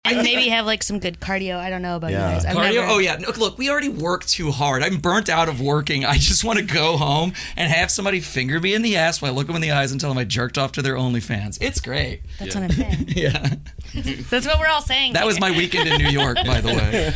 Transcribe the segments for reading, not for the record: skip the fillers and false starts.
And maybe have like some good cardio. I don't know about you guys. Cardio? Oh, yeah. No, look, we already work too hard. I'm burnt out of working. I just want to go home and have somebody finger me in the ass while I look them in the eyes and tell them I jerked off to their OnlyFans. It's great. That's what I'm saying. Yeah. That's what we're all saying. That was my weekend in New York, by the way.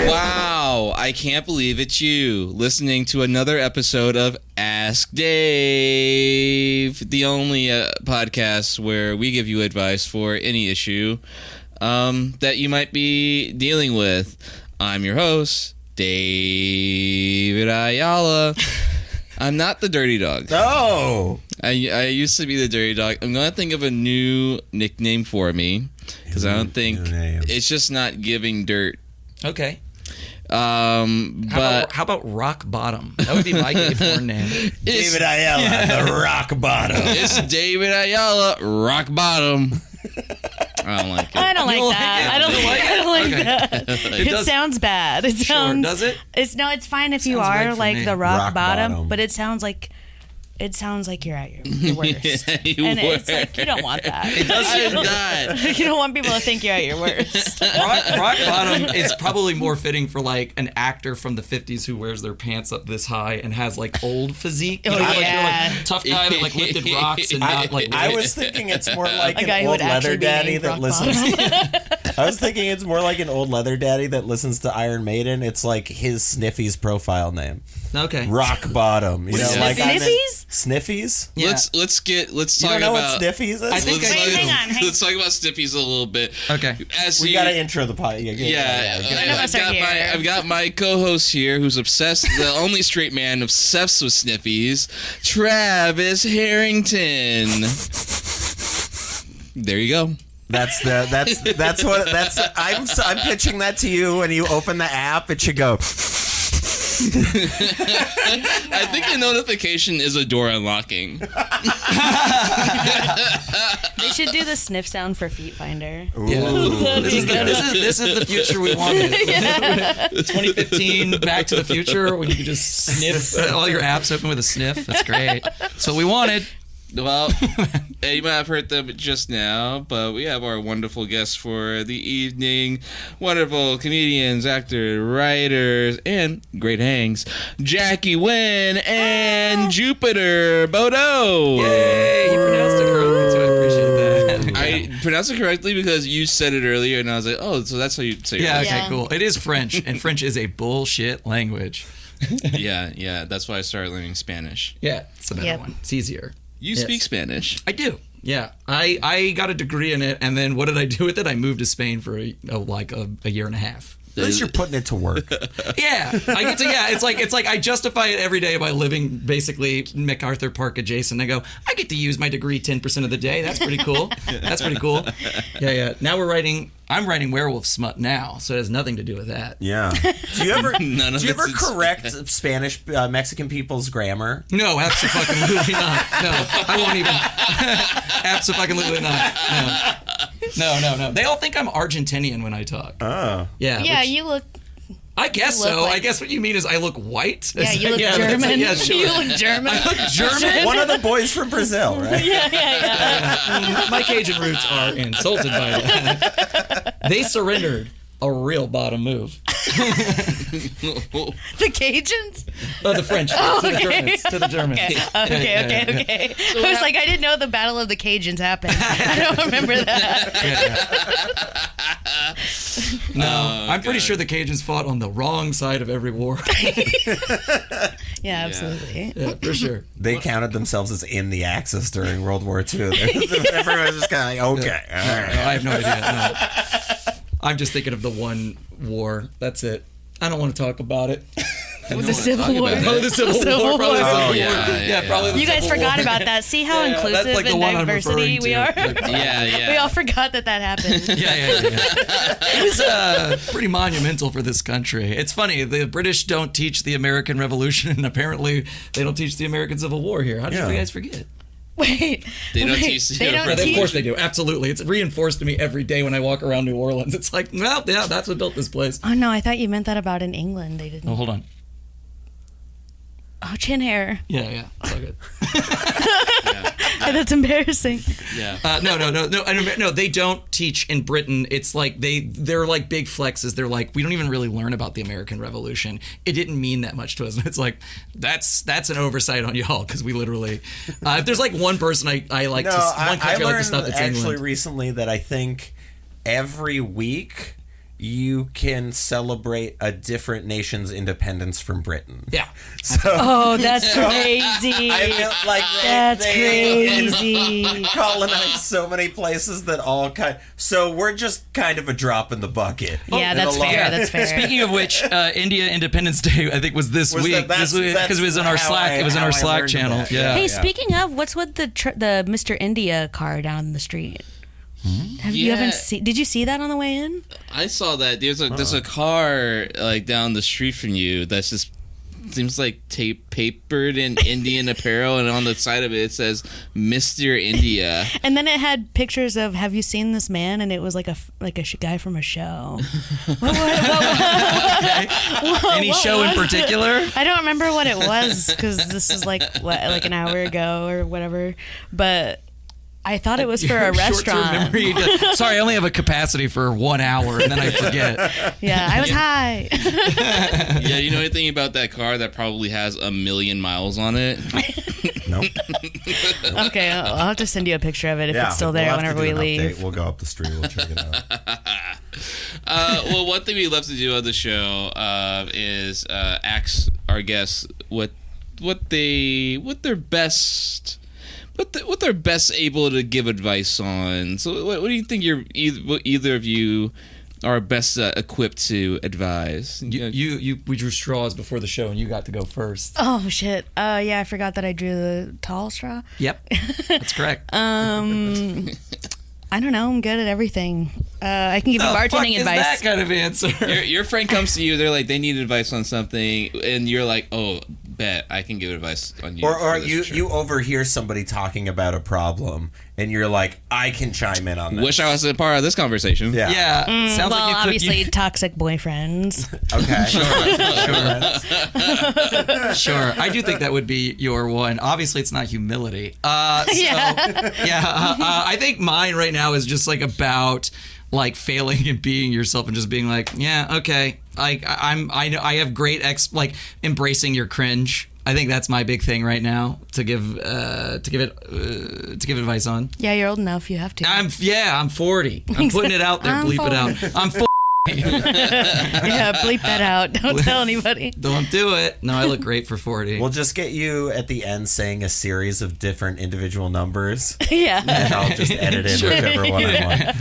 Wow, I can't believe it's you listening to another episode of Ask Dave, the only podcast where we give you advice for any issue that you might be dealing with. I'm your host, David Ayala. I'm not the dirty dog. No! I used to be the dirty dog. I'm going to think of a new nickname for me because I don't think it's just not giving dirt. Okay. But how about Rock Bottom? That would be my gay porn name. David Ayala, the Rock Bottom. It's David Ayala, Rock Bottom. I don't like it. I don't like that. I don't like Okay. that. It sounds bad. It sounds. Does it? It's fine if you Sounds right are for like me. the rock Rock bottom, bottom. but it sounds like you're at your worst. You And it's like, you don't want that. It doesn't not. You don't want people to think you're at your worst. Rock Bottom is probably more fitting for like an actor from the 50s who wears their pants up this high and has like old physique. You know, like, you're like tough guy that like lifted rocks and not like. I was thinking it's more like A guy an who old would leather actually be daddy named that Rock listens. I was thinking it's more like an old leather daddy that listens to Iron Maiden. It's like his Sniffies profile name. Okay. Rock Bottom. You know, like Sniffies? Sniffies? Yeah. Let's You talk don't know about. what Sniffies is? I think hang on. Let's talk about Sniffies a little bit. Okay. We gotta intro the pod. I've got my co-host here who's obsessed, the only straight man obsessed with Sniffies, Travis Harrington. There you go. I'm pitching that to you. When you open the app, it should go. I think the notification is a door unlocking. They should do the sniff sound for Feet Finder. Yeah. This is the future we wanted. 2015 Back to the Future when you could just sniff all your apps open with a sniff. That's great. That's what we wanted. Well, you might have heard them just now, but we have our wonderful guests for the evening. Wonderful comedians, actors, writers, and great hangs. Jackie Winn and Jupiter Boudot. Yay! You pronounced it correctly, so I appreciate that. I pronounced it correctly because you said it earlier, and I was like, oh, so that's how you say it. Yeah, okay, Yeah. cool. It is French, and French is a bullshit language. Yeah, that's why I started learning Spanish. Yeah, it's the better Yep. one. It's easier. You Yes. speak Spanish. I do. Yeah, I got a degree in it, and then what did I do with it? I moved to Spain for a year and a half. At least you're putting it to work. Yeah, I get to. Yeah, it's like I justify it every day by living basically MacArthur Park adjacent. I go, I get to use my degree 10% of the day. That's pretty coll. That's pretty cool. Yeah. Now I'm writing werewolf smut now, so it has nothing to do with that. Yeah. Do you ever it's correct Spanish Mexican people's grammar? No, absolutely not. No, I won't even. Absolutely not. No. They all think I'm Argentinian when I talk. Oh. Yeah. Yeah, which- you look. I guess you look so. like- I guess what you mean is I look white. Yeah, you look that's- German. Yeah, sure. You look German. I look German. One of the boys from Brazil, right? Yeah. My Cajun roots are insulted by that. They surrendered a real bottom move. The Cajuns? The French to the Germans. To the Germans. Okay. I was like, I didn't know the Battle of the Cajuns happened. I don't remember that. No, I'm pretty sure the Cajuns fought on the wrong side of every war. Yeah, absolutely. Yeah, for sure. They counted themselves as in the Axis during World War II. Everyone was just kind of like, okay, all right. I have no idea. No. I'm just thinking of the one war. That's it. I don't want to talk about it. The Civil War. Probably the Civil War. Probably the War. Civil War. yeah. Probably the You guys Civil forgot War. about that. See how Yeah, inclusive that's like the and one I'm diversity referring we to. are? Yeah. We all forgot that happened. Yeah. It was pretty monumental for this country. It's funny, the British don't teach the American Revolution, and apparently they don't teach the American Civil War here. How did you guys forget? Wait. They don't teach the They don't Of Of teach. course they do. Absolutely. It's reinforced to me every day when I walk around New Orleans. It's like, well, yeah, that's what built this place. Oh no, I thought you meant that about in England. They didn't. Oh, hold on. Oh, chin hair. Yeah. all good. That's embarrassing. Yeah. No. They don't teach in Britain. It's like they're like big flexes. They're like, we don't even really learn about the American Revolution. It didn't mean that much to us. It's like that's an oversight on y'all because we literally. If there's like one person I like to one country I like to stuff, it's actually England. Recently that I think every week you can celebrate a different nation's independence from Britain. Yeah. Oh, that's crazy. I feel like That's they crazy. colonized so many places that all so we're just kind of a drop in the bucket. Yeah, In that's the long- fair. That's fair. Speaking of which, India Independence Day I think was this Was week that's because it was in our how Slack. I- It was in how our I Slack learned channel. that. Yeah. Hey, speaking of, what's with the Mr. India car down the street? You haven't seen? Did you see that on the way in? I saw that. There's a car like down the street from you that's just seems like papered in Indian apparel, and on the side of it says Mr. India. And then it had pictures of "Have you seen this man?" And it was like a guy from a show. Any show in particular? I don't remember what it was because this is like an hour ago or whatever. But I thought it was for a Short-term restaurant. memory. Sorry, I only have a capacity for 1 hour, and then I forget. Yeah, I was high. Yeah, you know anything about that car that probably has 1 million miles on it? Nope. Okay, I'll have to send you a picture of it if Yeah, it's still we'll there have to whenever do we an leave. update. We'll go up the street. We'll check it out. Well, one thing we love to do on the show is ask our guests what they're best able to give advice on. So, what do you think either of you are best equipped to advise? We drew straws before the show, and you got to go first. Oh shit! Yeah, I forgot that I drew the tall straw. Yep, that's correct. I don't know. I'm good at everything. I can give you bartending advice. That kind of answer? Your friend comes to you. They're like, they need advice on something, and you're like, oh, bet I can give advice on you. Or you overhear somebody talking about a problem, and you're like, I can chime in on this. Wish I was a part of this conversation. Yeah. Yeah, sounds Well, like you could. obviously, toxic boyfriends. Okay. Sure. I do think that would be your one. Obviously, it's not humility. I think mine right now is just like about like failing and being yourself and just being like, yeah, okay. Like I have great embracing your cringe. I think that's my big thing right now to give advice on. Yeah, you're old enough. You have to. I'm 40. I'm putting it out there. I'm Bleep it 40. out. I'm 40. Yeah, bleep that out. Don't tell anybody. Don't do it. No, I look great for 40. We'll just get you at the end saying a series of different individual numbers, Yeah. and I'll just edit in whichever one I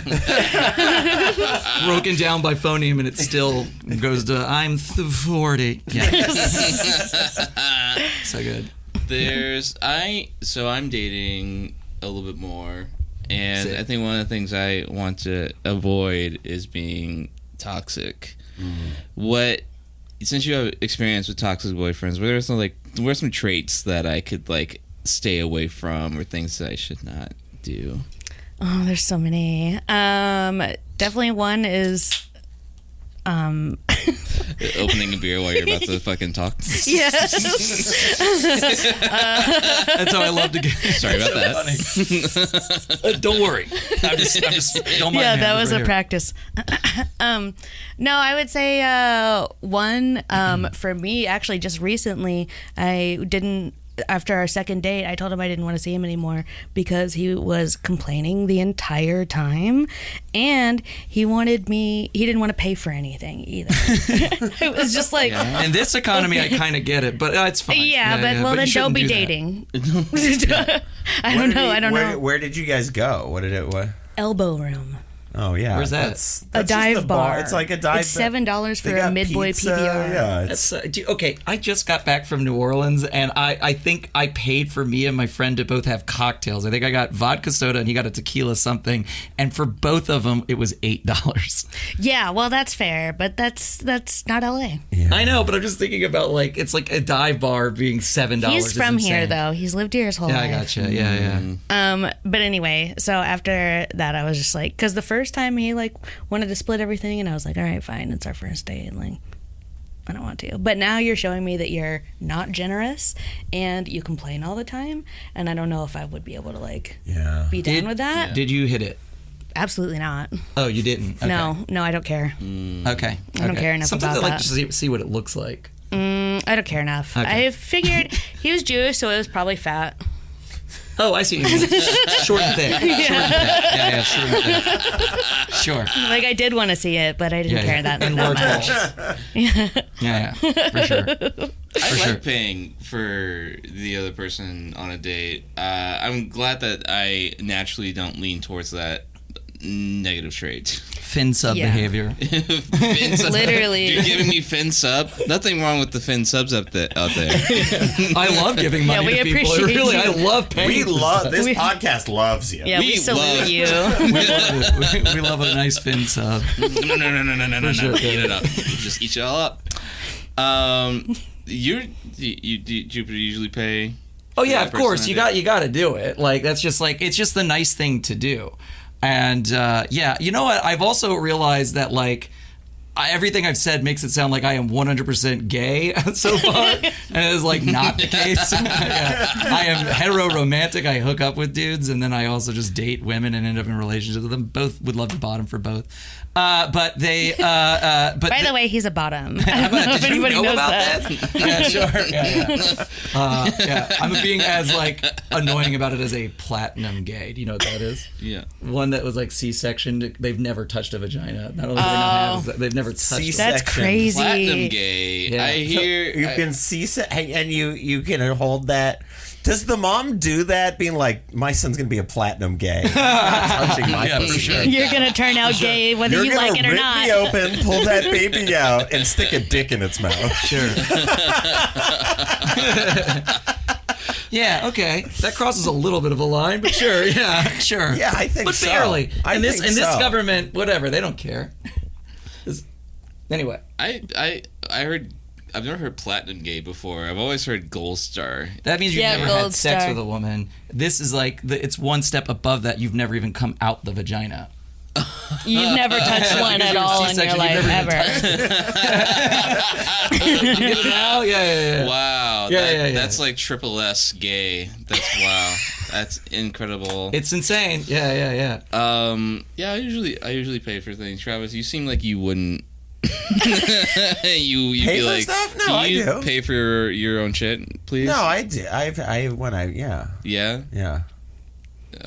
want. Broken down by phoneme, and it still goes to I'm 40. Yeah. So good. I'm dating a little bit more, and Sick. I think one of the things I want to avoid is being toxic. Since you have experience with toxic boyfriends, what are some traits that I could like stay away from, or things that I should not do? Oh, there's so many. Definitely one is Opening a beer while you're about to fucking talk. yes. That's how I love to get. Sorry about that. Don't worry. I'm just don't mind Yeah, me. that I'm was right a here. practice. No, I would say one for me. Actually, just recently, I didn't. After our second date, I told him I didn't want to see him anymore because he was complaining the entire time, and he didn't want to pay for anything either. It was just like, In this economy, I kind of get it, but it's fine. yeah, but well, you then shouldn't don't be do that. dating. I don't know. Where did you guys go? What? Elbow room. Oh yeah. Where's that? That's A just dive the bar. It's like a dive. It's $7 They for a got mid-boy pizza, PBR. Yeah. It's, Okay, I just got back from New Orleans, and I think I paid for me and my friend to both have cocktails. I think I got vodka soda, and he got a tequila something, and for both of them, it was $8. Yeah, well, that's fair, but that's not LA. I know, but I'm just thinking about it's like a dive bar being $7. He's It's from here, insane. though. He's lived here his whole Yeah, I life. gotcha. Yeah. But anyway, so after that, I was just like, because the first time he wanted to split everything, and I was like, all right, fine, it's our first date, I don't want to. But now you're showing me that you're not generous and you complain all the time. And I don't know if I would be able to be down with that. Did you hit it? Absolutely not. Oh, you didn't? Okay. No, I don't care. Okay. I don't care enough Sometimes about I that. like to see what it looks like. I don't care enough. Okay. I figured he was Jewish, so it was probably fat. Oh, I see. Short and thick. Yeah, short and thick. Sure. I did want to see it, but I didn't care that And large much. balls. Yeah, for sure. I like paying for the other person on a date. I'm glad that I naturally don't lean towards that negative trait. Fin sub behavior. Fin sub. Literally. You're giving me fin sub? Nothing wrong with the fin subs out there. I love giving money we to people. appreciate Really, you. I love paying. We for love stuff. this podcast. Loves you. Yeah, we We salute love- you. We love it. We love a nice fin sub. No. sure. Eat it up. Just eat it all up. Jupiter usually pay. Oh yeah, that of course. person You on a got to do it. That's just it's just the nice thing to do. And you know what? I've also realized that everything I've said makes it sound like I am 100% gay so far, and it is not the case. Yeah. I am hetero-romantic. I hook up with dudes, and then I also just date women and end up in relationships with them. Both would love to bottom for both. But they. But By the way, he's a bottom. I How don't know about, if did you anybody know knows about that. that? Yeah, sure. Yeah. I'm being as annoying about it as a platinum gay. Do you know what that is? Yeah. One that was sectioned. They've never touched a vagina. Not only do they not have, they've never touched. C-section. That's crazy. Platinum gay. Yeah. I hear. You've been and you can hold that. Does the mom do that, being like, my son's going to be a platinum gay? Touching my Yeah, for pussy. sure. You're going to turn out gay whether You're you gonna like it or rip not. me open, pull that baby out, and stick a dick in its mouth. Sure. Yeah, okay. That crosses a little bit of a line, but sure, yeah, sure. Yeah, I think but so. barely. I In this think so. government, whatever, they don't care. Anyway, I heard. I've never heard platinum gay before. I've always heard gold star. that means you've Yeah, never gold had sex star. with a woman. This is it's one step above that. You've never even come out the vagina. You've never touched one Because at you're a all in your C-section, life, you've never ever. You get it now? Yeah. Wow. Yeah. That's like triple S gay. That's wow. That's incredible. It's insane. Yeah. Yeah. I usually pay for things. Travis, you seem like you wouldn't. you Pay be for like, stuff? No, can I you do. pay for your own shit, please? No, I do. Yeah. Yeah.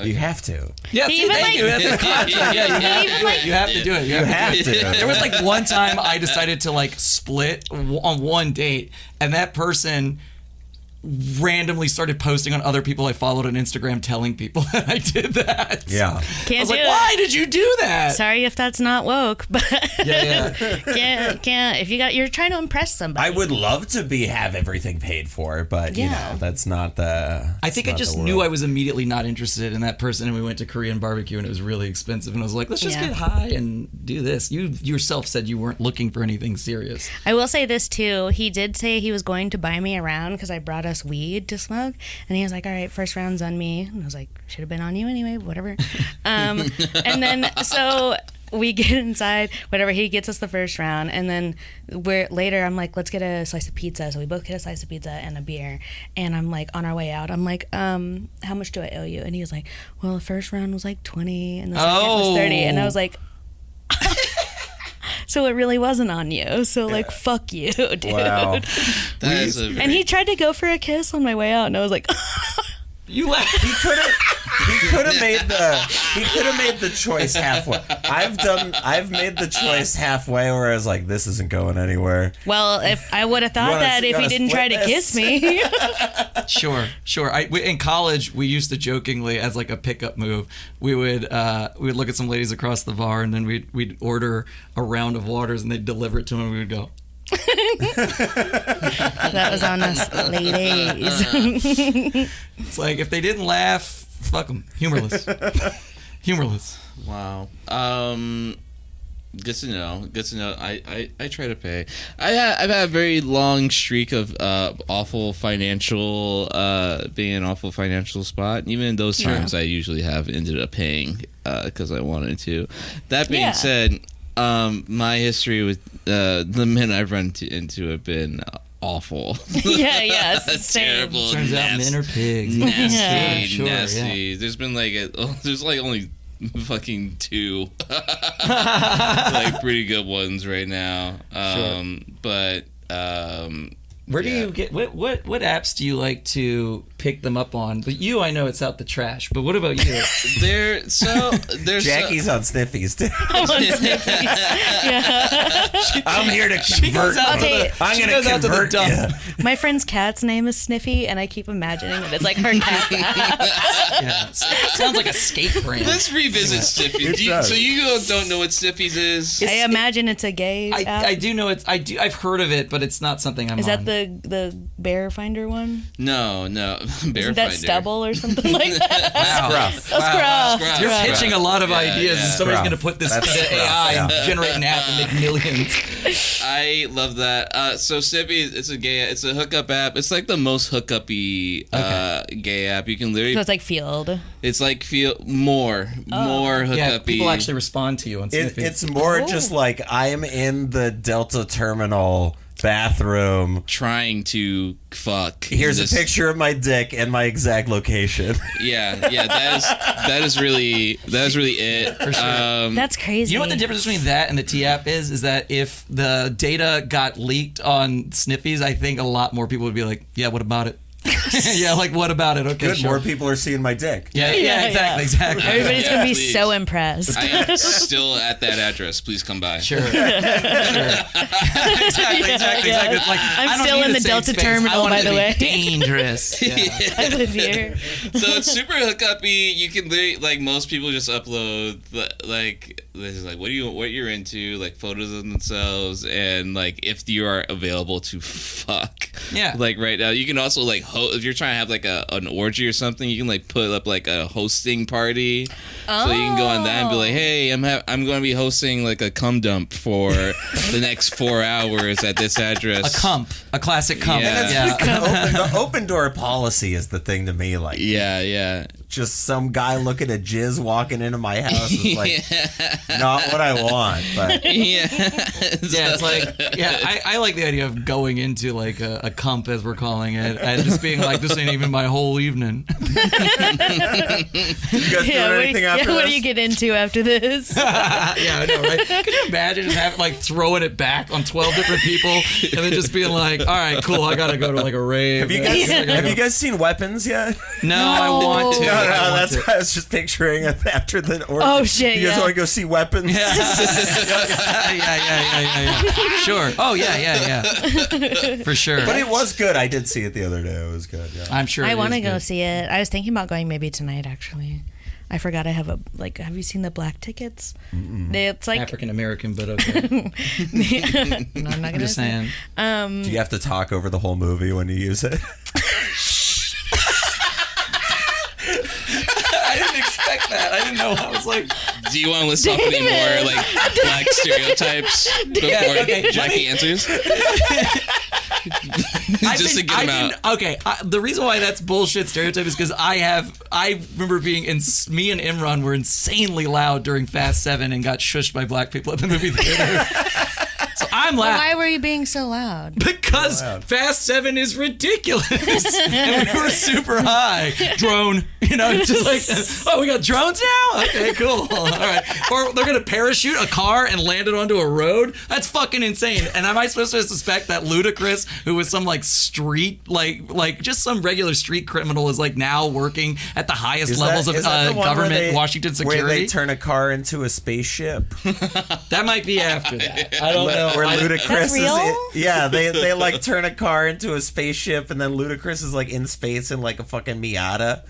You have to. Yeah, He see, even, thank like- you. That's the contract. Yeah, you have to even, do it. You have to do it. You have to. There was one time I decided to split on one date, and that person randomly started posting on other people I followed on Instagram telling people that I did that. Yeah. I Can't was do like, it. why did you do that? Sorry if that's not woke, but Yeah. can't. If you're trying to impress somebody. I would love to have everything paid for, but Yeah. that's not the. I think I just knew I was immediately not interested in that person, and we went to Korean barbecue, and it was really expensive, and I was like, let's just Yeah. get high and do this. You yourself said you weren't looking for anything serious. I will say this too. He did say he was going to buy me around because I brought us weed to smoke, and he was like, "All right, first round's on me." And I was like, "Should have been on you anyway, whatever." And then so we get inside, whatever. He gets us the first round, and then later I'm like, "Let's get a slice of pizza." So we both get a slice of pizza and a beer, and I'm like, on our way out, I'm like, "How much do I owe you?" And he was like, "Well, the first round was like 20, and the second was 30," and I was like. So it really wasn't on you. So fuck you, dude. Wow. That is a very, And he tried to go for a kiss on my way out, and I was like, You laughed. He could have made the choice halfway. I've made the choice halfway where I was like, this isn't going anywhere. "Well, if I would have thought wanna- that you if he wanna didn't try to split kiss this?" me." Sure. In college, we used to jokingly, as a pickup move, we would look at some ladies across the bar, and then we'd order a round of waters, and they'd deliver it to them, and we would go. That was on us, ladies. It's like if they didn't laugh, fuck them. Humorless. wow. Good to know. I try to pay. I've had a very long streak of awful financial, being an awful financial spot. And even in those times, I usually have ended up paying because I wanted to. That being Yeah. said, My history with the men I've run into have been awful. Yeah, same. Terrible. Turns out men are pigs. Nasty, Yeah. Sure, nasty. yeah. There's been like there's like only fucking 2 like pretty good ones right now. But Where do you get what apps do you like to pick them up on? But you, I know it's out the trash. But what about you? there's Jackie's on Sniffies too. Yeah. I'm here to convert. Okay. I'm She gonna goes out to the convert dump. you. My friend's cat's name is Sniffy, and I keep imagining that it's like her cat's ass. Yeah. Sounds like a skate brand. Let's revisit Sniffies. does. So you don't know what Sniffies is? I imagine it's a gay app. I do know it's. I've heard of it, but it's not something I'm Is on. that the bear finder one? No. Bear Isn't that Finder. stubble or something like that? Wow. Scruff. Scruff. Scruff. You're Scruff. pitching a lot of Yeah, ideas, yeah. and somebody's Scruff. going to put this That's into scruff, AI and yeah. generate an app and make millions. I love that. So Sniffies, it's a hookup app. It's like the most hookup-y gay app. You can literally, So it's like field. it's like feel more hookup-y. Yeah, people actually respond to you on Sniffies. It's more just like I'm in the Delta Terminal bathroom. trying to fuck. Here's this- a picture of my dick and my exact location. Yeah. That is really it. For sure. That's crazy. You know what the difference between that and the T app is? Is that if the data got leaked on Sniffies, I think a lot more people would be like, yeah, what about it? Yeah, like, what about it? Okay, Good, sure. more people are seeing my dick. Yeah, Yeah, exactly. Everybody's Yeah, gonna be please. so impressed. I am still at that address. Please come by. Sure. Exactly. Yeah. It's like, I'm I don't still need in the the same Delta space. I terminal, want it by to the be way. Dangerous. Yeah. I live here. So it's super hookup-y. You can literally, like, most people just upload like this is like what you're into, like photos of themselves, and like if you are available to fuck. Yeah. Like right now, you can also like if you're trying to have like an orgy or something, you can like put up like a hosting party. So you can go on that and be like, hey, I'm going to be hosting like a cum dump for the next 4 hours at this address. A classic cump. Yeah. The open door policy is the thing to me. Like, Yeah. just some guy looking at jizz walking into my house is like not what I want. But Yeah. Yeah, it's like, yeah, I like the idea of going into like a cump, as we're calling it, and just being like, this ain't even my whole evening. you guys doing anything after what this? do you get into after this? Yeah, I know, right? Could you imagine just having like throwing it back on 12 different people and then just being like, all right, cool, I gotta go to like a rave. Have you guys seen Weapons yet? No, I want to. No, No, I want that's to. what I was just picturing after the orgy. Oh, shit, You guys yeah. want to go see Weapons? Yeah. Sure. Oh, yeah. For sure. But it was good. I did see it the other day. It was good. Yeah. I'm sure I want to go see it. I was thinking about going maybe tonight, actually. I forgot I have have you seen the black tickets? It's like, African American, but okay. no, I'm not I'm gonna just say. saying. Do you have to talk over the whole movie when you use it? I didn't expect that. I didn't know. I was like, Do you want to list off any more like black stereotypes before okay, Jackie answers? Just to get him out. Okay, the reason why that's bullshit stereotype is because I remember being me and Imran were insanely loud during Fast 7 and got shushed by black people at the movie theater. So I'm laughing. Why were you being so loud? Because Fast 7 is ridiculous. And we were super high. Drone. It's just like, oh, we got drones now? Okay, cool. All right. Or they're going to parachute a car and land it onto a road? That's fucking insane. And am I supposed to suspect that Ludacris, who was some like street, like just some regular street criminal, is like now working at the highest levels of is that the one government, where they- Washington security? Where they turn a car into a spaceship. That might be after that. I don't know. Where Ludacris That's real? Yeah, they like turn a car into a spaceship, and then Ludacris is like in space in like a fucking Miata.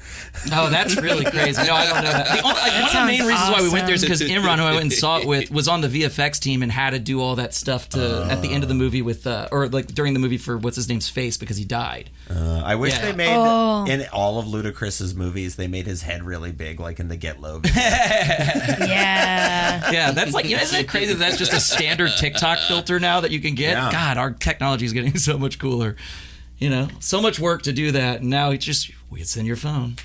Oh, that's really crazy. No, I don't know that. One of the main sounds reasons why we went there is awesome. because Imran, who I went and saw it with, was on the VFX team and had to do all that stuff at the end of the movie with, or like during the movie for what's his name's face because he died. I wish Yeah. they made in all of Ludacris's movies they made his head really big, like in the Get Low. Yeah. Yeah, that's like, isn't it crazy that that's just a standard TikTok filter now that you can get? Yeah. God, our technology is getting so much cooler. So much work to do that, and now it's just, it's in your phone.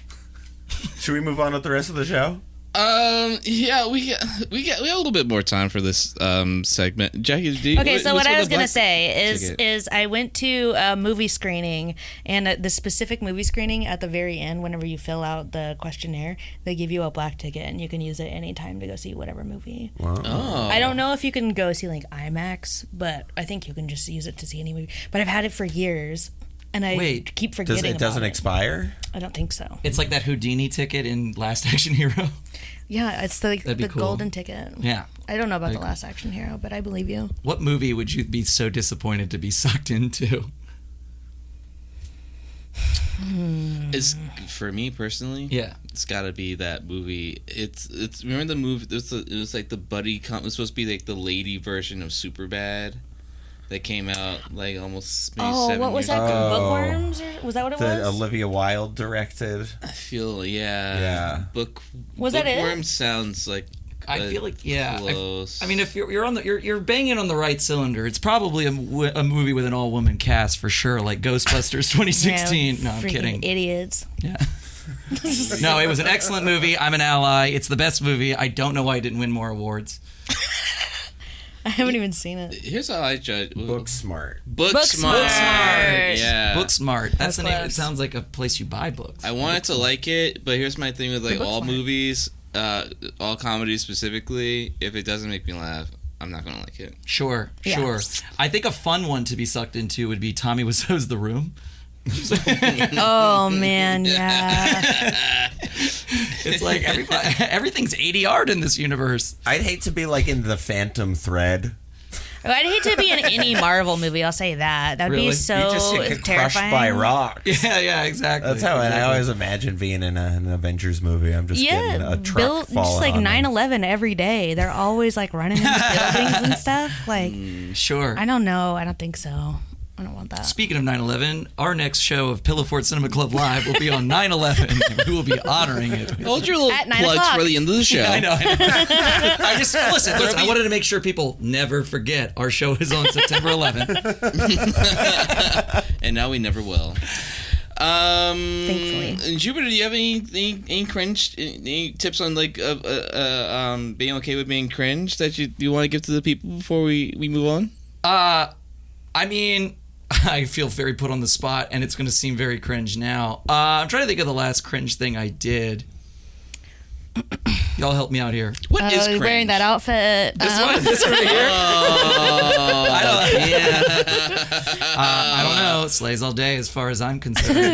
Should we move on with the rest of the show? Yeah, we have a little bit more time for this segment. Jackie, Okay, so what I was gonna say ticket? is I went to a movie screening, and the specific movie screening at the very end, whenever you fill out the questionnaire, they give you a black ticket, and you can use it anytime to go see whatever movie. Wow. Oh. I don't know if you can go see like IMAX, but I think you can just use it to see any movie. But I've had it for years, and I Wait, keep forgetting. It doesn't about expire? I don't think so. It's like that Houdini ticket in Last Action Hero. Yeah, it's That'd be the cool. golden ticket. Yeah. I don't know about the Last Action Hero, but I believe you. What movie would you be so disappointed to be sucked into? It's for me personally. Yeah. It's got to be that movie. It's remember the movie? It was like the buddy. It was supposed to be like the lady version of Superbad. That came out like almost maybe 7 what was years that? ago. Bookworms? Or was that what it The was? Olivia Wilde directed. I feel yeah. Yeah. Was that it? Bookworm sounds like I feel like yeah. close. I mean, if you're on the you're banging on the right cylinder, it's probably a movie with an all woman cast for sure, like Ghostbusters 2016. Yeah, No, I'm freaking kidding. idiots. Yeah. No, it was an excellent movie. I'm an ally. It's the best movie. I don't know why it didn't win more awards. I haven't even seen it. Here's how I judge. Booksmart. Booksmart. Yeah. Booksmart. That's the name. It close. sounds like a place you buy books. I wanted to like it, but here's my thing with like all Booksmart. movies, all comedies specifically. If it doesn't make me laugh, I'm not gonna like it. Sure, Yeah. sure. I think a fun one to be sucked into would be Tommy Wiseau's The Room. Oh man, yeah. It's like everything's ADR'd in this universe. I'd hate to be like in the Phantom Thread. I'd hate to be in any Marvel movie. I'll say that. That'd Really? be so You just get crushed terrifying. by rocks. Yeah, exactly. That's how exactly. I always imagine being in an Avengers movie. I'm just getting a truck falling just like on me. 9/11 every day. They're always like running into buildings and stuff. Like, Sure. I don't know. I don't think so. I don't want that. Speaking of 9/11, our next show of Pillow Fort Cinema Club Live will be on 9/11, and we will be honoring it. Hold your little At 9 plugs o'clock. for the end of the show. I know. I just listen. I wanted to make sure people never forget our show is on September 11th. And now we never will. Thankfully. Jupiter, do you have any cringe, any tips on like being okay with being cringe that you want to give to the people before we move on? I mean, I feel very put on the spot, and it's going to seem very cringe now. I'm trying to think of the last cringe thing I did. Y'all help me out here. What is cringe? Wearing that outfit. This one, this right here. I don't know. It slays all day as far as I'm concerned. I'm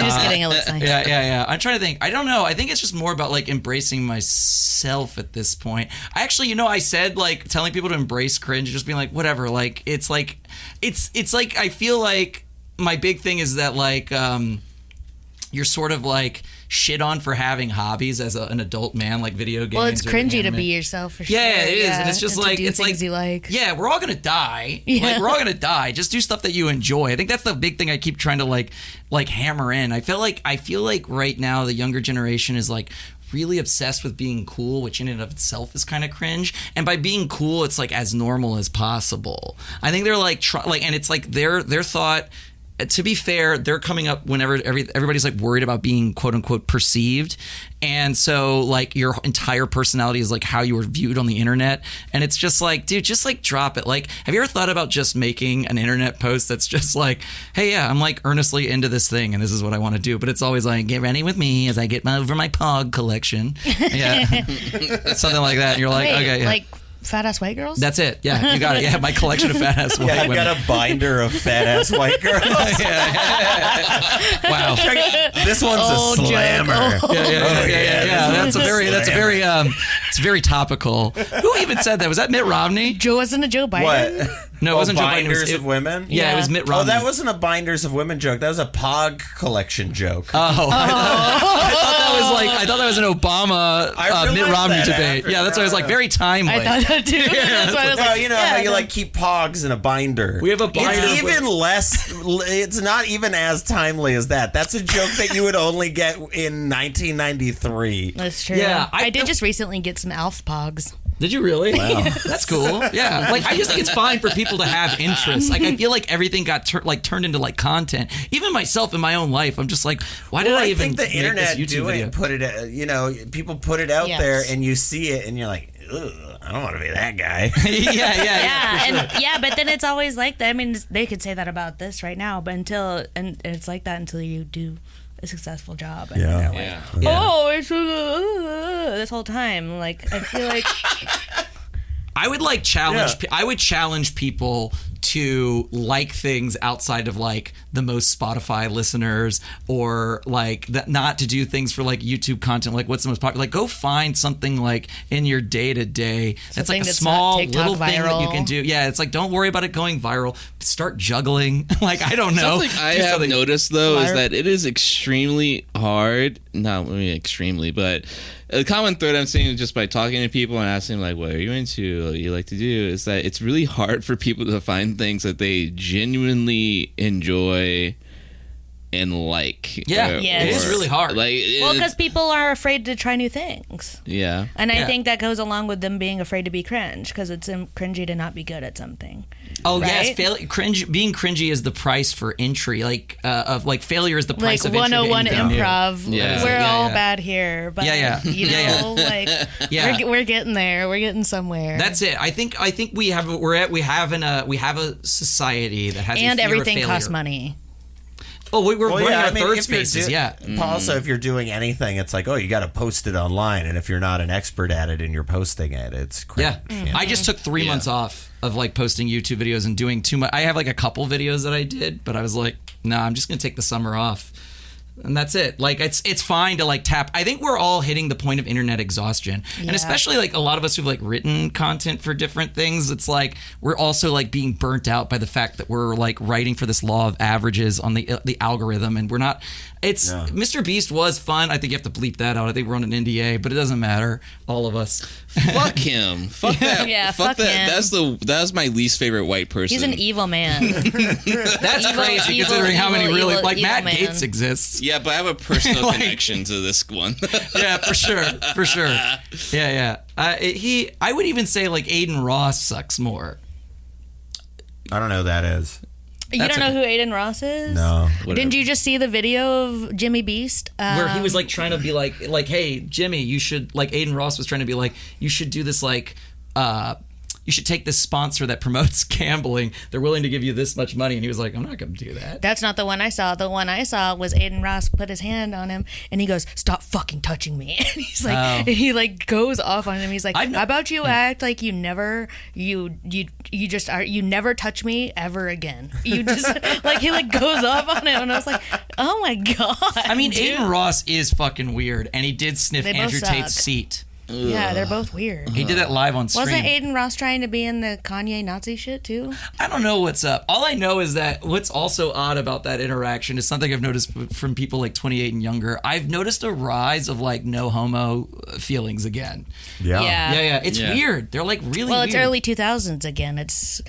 just kidding. It looks nice. Yeah. I'm trying to think. I don't know. I think it's just more about like embracing myself at this point. I actually, I said like telling people to embrace cringe, just being like, whatever. Like it's like I feel like my big thing is that like you're sort of like shit on for having hobbies as an adult man, like video games. Well, it's or cringy to anime. be yourself for sure. Yeah, it is, and it's just to like do it's things like you like. Yeah, we're all gonna die. Yeah. Like we're all gonna die. Just do stuff that you enjoy. I think that's the big thing I keep trying to like hammer in. I feel like right now the younger generation is like really obsessed with being cool, which in and of itself is kind of cringe. And by being cool, it's like as normal as possible. I think they're like and it's like their thought. To be fair, they're coming up whenever everybody's like worried about being quote unquote perceived. And so like your entire personality is like how you were viewed on the internet. And it's just like, dude, just like drop it. Like, have you ever thought about just making an internet post that's just like, hey, yeah, I'm like earnestly into this thing and this is what I want to do. But it's always like, get ready with me as I get over my Pog collection. Yeah. Something like that. And you're like, Wait, okay, yeah. like fat ass white girls? That's it. Yeah, you got it. Yeah, my collection of fat ass white Yeah, you women. got a binder of fat ass white girls. Wow. This one's Old a joke. slammer. Oh. Yeah. That's very topical. Who even said that? Was that Mitt Romney? Joe wasn't a Joe Biden. What? No, it wasn't Joe Biden. It was- Binders of women? Yeah, it was Mitt Romney. Oh, that wasn't a binders of women joke. That was a Pog collection joke. I thought that was an Obama I Mitt realized Romney that debate. after. Yeah, that's why I was like very timely. I thought that too. That's why I was Well, like, you know yeah, how you no. like keep Pogs in a binder. We have a binder It's with- even less. It's not even as timely as that. That's a joke that you would only get in 1993. That's true. Yeah, I did don't- just recently get some Alf Pogs. Did you really? Wow. That's cool. Yeah. Like, I just think it's fine for people to have interests. Like, I feel like everything got turned into like content. Even myself in my own life, I'm just like, why did I even think the make internet this YouTube video? put it, people put it out Yes. there and you see it and you're like, ugh, I don't want to be that guy. Yeah, but then it's always like that. I mean, they could say that about this right now, but and it's like that until you do a successful job. And Yeah. they're like, Yeah. oh, it's this whole time. Like, I feel like I would like challenge. I would challenge people to like things outside of like the most Spotify listeners, or like that, not to do things for like YouTube content. Like, what's the most popular? Like, go find something like in your day to day that's like a that's small not TikTok little thing that you viral. can do. Yeah, it's like, don't worry about it going viral. Start juggling. Like, I don't know. Something I have noticed though is that it is extremely hard. Not really extremely, but a common thread I'm seeing just by talking to people and asking like, "What are you into? What do you like to do?" is that it's really hard for people to find things that they genuinely enjoy and like. Yeah, Yes. it is really hard. Like, well, because people are afraid to try new things. yeah. And I Yeah. think that goes along with them being afraid to be cringe, because it's cringy to not be good at something. Oh right? yes, being cringy is the price for entry. Like, of like failure is the price Like of entry. to 101 anything new. improv. Yeah. We're Yeah, all yeah. bad here, but Yeah. you know, like Yeah. we're getting there. We're getting somewhere. That's it. I think we have a society that has a and fear of everything failure. costs money. Oh, we're running our I mean, third if you're spaces. Yeah. Also, if you're doing anything, it's like, oh, you got to post it online, and if you're not an expert at it and you're posting it, it's cringe. Yeah. I just took 3 months off of like posting YouTube videos and doing too much. I have like a couple videos that I did, but I was like, no, I'm just gonna take the summer off. And that's it. Like, it's fine to like tap. I think we're all hitting the point of internet exhaustion, and Yeah. especially like a lot of us who've like written content for different things. It's like we're also like being burnt out by the fact that we're like writing for this law of averages on the algorithm, and we're not. It's Mr. Beast was fun. I think you have to bleep that out. I think we're on an NDA, but it doesn't matter. All of us. Fuck him. Fuck that. Yeah, fuck fuck that. him. That's my least favorite white person. He's an evil man. That's Evil, crazy evil, considering how many evil, really evil, like evil Matt man. Gates exists. Yeah, but I have a personal Like- connection to this one. Yeah, for sure. Yeah. I would even say like Aiden Ross sucks more. I don't know who that is. You That's don't know who Aiden Ross is? No. Didn't you just see the video of Jimmy Beast? Where he was like trying to be like, hey, Jimmy, you should, like, Aiden Ross was trying to be like, you should do this, like, you should take this sponsor that promotes gambling. They're willing to give you this much money. And he was like, I'm not going to do that. That's not the one I saw. The one I saw was Aiden Ross put his hand on him and he goes, "Stop fucking touching me." And he's like, and he like goes off on him. He's like, "How about you act like you never, you just are, you never touch me ever again." You just like, he like goes off on him. And I was like, oh my God. I mean, dude. Aiden Ross is fucking weird. And he did sniff They both Andrew Tate's suck. seat. Yeah, they're both weird. He did that live on stream. Wasn't Aiden Ross trying to be in the Kanye Nazi shit too? I don't know what's up. All I know is that what's also odd about that interaction is something I've noticed from people like 28 and younger. I've noticed a rise of like no homo feelings again. Yeah. Yeah. It's Yeah. weird. They're like really Well, weird. it's early 2000s again. It's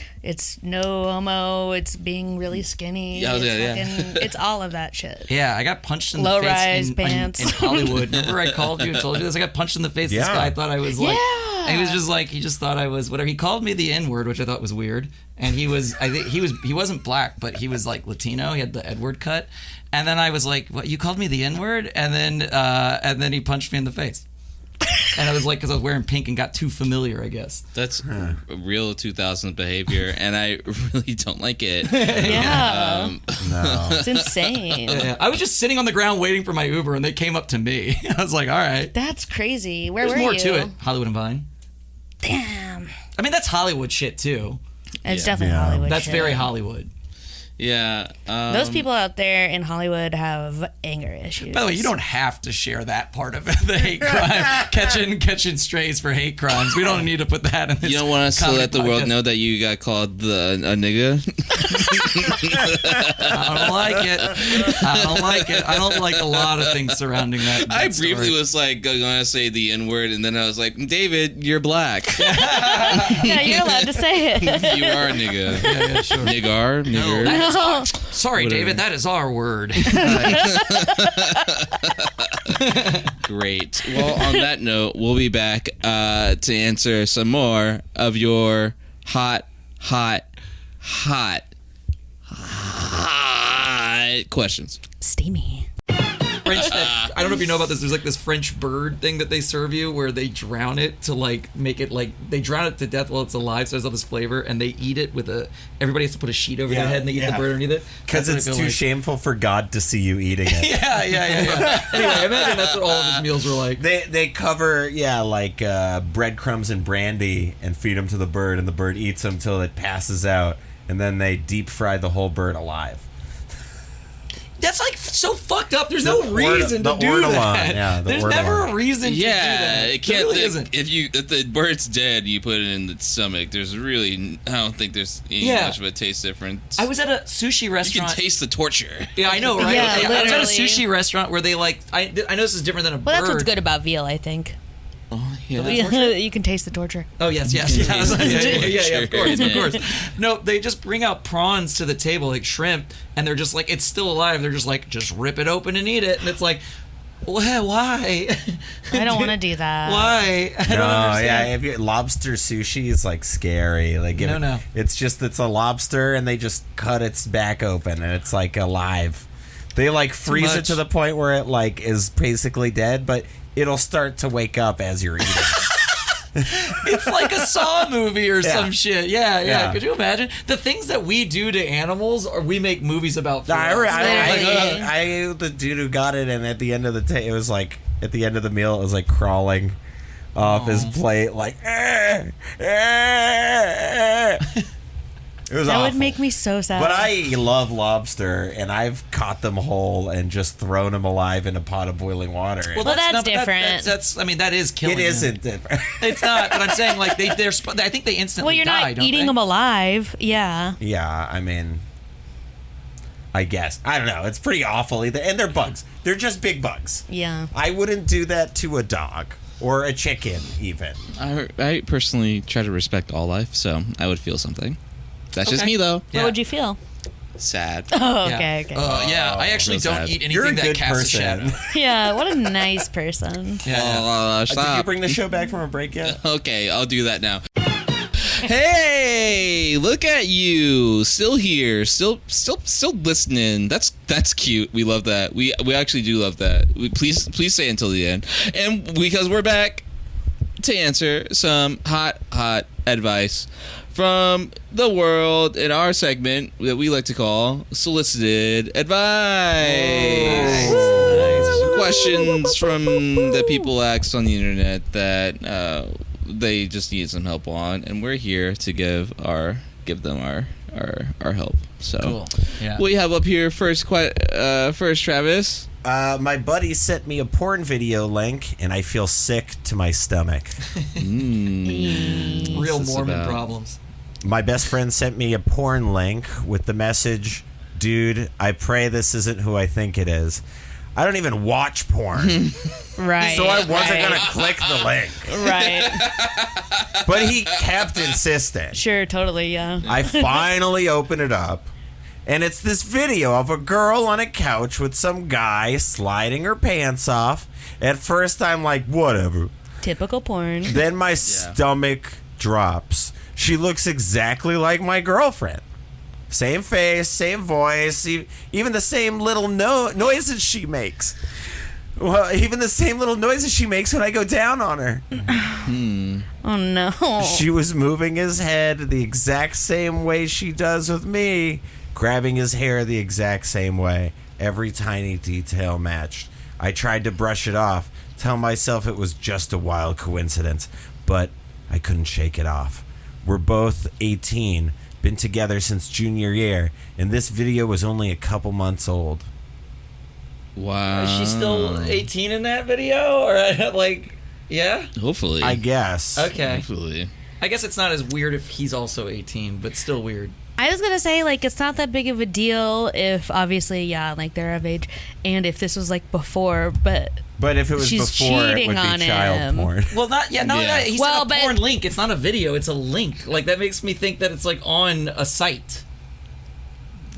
no homo. It's being really skinny. Yeah, it's, yeah. it's all of that shit. Yeah, I got punched in the Low-rise face pants. in Hollywood. Remember I called you and told you this? I got punched in the face. This Yeah. guy thought I was like, Yeah. he was just like, he just thought I was whatever. He called me the N-word, which I thought was weird. And he was, I think he wasn't black, but he was like Latino. He had the Edward cut. And then I was like, what, you called me the N-word? And then he punched me in the face. And I was like, because I was wearing pink and got too familiar, I guess. That's real 2000s behavior, and I really don't like it. Yeah. No. It's insane. Yeah, I was just sitting on the ground waiting for my Uber, and they came up to me. I was like, all right. That's crazy. Where There's were more you? to it. Hollywood and Vine. Damn. I mean, that's Hollywood shit, too. It's Yeah. definitely Yeah. Hollywood That's shit. very Hollywood. Yeah. Those people out there in Hollywood have anger issues. By the way, you don't have to share that part of the hate crime. catching strays for hate crimes. We don't need to put that in this. You don't want us to comedy let the world podcast. know that you got called a nigga? I don't like it. I don't like a lot of things surrounding that. I that briefly story. was like going to say the N-word, and then I was like, David, you're black. Yeah, you're allowed to say it. You are a nigga. Yeah, sure. Nigger. Sorry, Whatever. David, that is our word. Great. Well, on that note, we'll be back to answer some more of your hot questions. Steamy. French, I don't know if you know about this. There's like this French bird thing that they serve you where they drown it to like make it like they drown it to death while it's alive, so it has all this flavor, and they eat it with a. Everybody has to put a sheet over their head and they eat the bird underneath it because it's too shameful for God to see you eating it. yeah. Anyway, imagine that's what all of his meals were like. They cover like breadcrumbs and brandy and feed them to the bird, and the bird eats them till it passes out, and then they deep fry the whole bird alive. That's like so fucked up. There's no reason to do ortolan, that. yeah, There's never a reason to do that. It can't. There really isn't. If the bird's dead, you put it in the stomach. There's really, I don't think there's much of a taste difference. I was at a sushi restaurant. You can taste the torture. Yeah, I know, right? Yeah, I was at a literally. sushi restaurant where they like. I know this is different than a bird. Well, that's what's good about veal, I think. Oh yeah. You can taste the torture. Oh yes. Yeah, of course. No, they just bring out prawns to the table like shrimp, and they're just like it's still alive. They're just like just rip it open and eat it, and it's like, why? I don't want to do that. Why? I don't understand. If lobster sushi is like scary. Like No. It's a lobster, and they just cut its back open, and it's like alive. They like freeze it to the point where it like is basically dead, but it'll start to wake up as you're eating. It's like a Saw movie or some shit. Yeah. Yeah. Could you imagine the things that we do to animals, or we make movies about? I the dude who got it, and at the end of the it was like at the end of the meal, it was like crawling off his plate, like. It was That awful. would make me so sad. But I love lobster, and I've caught them whole and just thrown them alive in a pot of boiling water. Well, that's different. That's I mean, that is killing. It isn't different. It's not. But I'm saying like I think they instantly. Well, you're die, not eating them alive. Yeah. Yeah, I mean, I guess. I don't know. It's pretty awful. And they're bugs. They're just big bugs. Yeah. I wouldn't do that to a dog or a chicken, even. I personally try to respect all life, so I would feel something. That's just me, though. What would you feel? Sad. Oh, okay. Yeah, I actually real don't sad. eat You're a anything that good casts a person. shadow. Yeah, what a nice person. Yeah. Stop. Did you bring the show back from a break yet? Okay, I'll do that now. Hey, look at you, still here, still listening. That's cute. We love that. We actually do love that. Please stay until the end, and because we're back to answer some hot advice from the world in our segment that we like to call Solicited Advice. Nice. Questions from the people asked on the internet that they just need some help on, and we're here to give them our help. So Cool. Yeah. what do you have up here first, Travis? My buddy sent me a porn video link, and I feel sick to my stomach. Real What's this Mormon about? problems. My best friend sent me a porn link with the message, "Dude, I pray this isn't who I think it is." I don't even watch porn, Right. so I wasn't going to click the link. Right. But he kept insisting. Sure, totally, yeah. I finally open it up, and it's this video of a girl on a couch with some guy sliding her pants off. At first, I'm like, whatever. Typical porn. Then my stomach drops. She looks exactly like my girlfriend. Same face, same voice, even the same little noises she makes. Well, even the same little noises she makes when I go down on her. Oh, no. She was moving his head the exact same way she does with me, grabbing his hair the exact same way. Every tiny detail matched. I tried to brush it off, tell myself it was just a wild coincidence, but I couldn't shake it off. We're both 18, been together since junior year, and this video was only a couple months old. Wow. Is she still 18 in that video, or like, yeah? Hopefully. I guess. Okay. Hopefully. I guess it's not as weird if he's also 18, but still weird. I was going to say, like, it's not that big of a deal if, obviously, yeah, like, they're of age, and if this was, like, before, but But if it was she's before, it cheating would be on child him. porn. Well, not Yeah. he Well, said a but- porn link. It's not a video. It's a link. Like that makes me think that it's like on a site.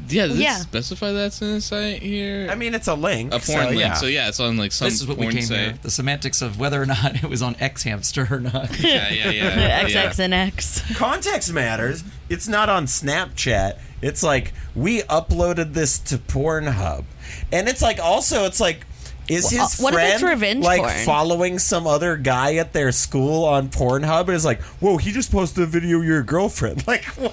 Yeah, does Yeah. it specify that's in the site here? I mean, it's a link. A porn link. Yeah. So yeah, it's on like some This is what we porn came site. here. The semantics of whether or not it was on X Hamster or not. Yeah. XX and X. Context matters. It's not on Snapchat. It's like, we uploaded this to Pornhub. And it's like, also, it's like, is his What if friend it's revenge like porn? following some other guy at their school on Pornhub and is like, whoa, he just posted a video of your girlfriend. Like, what?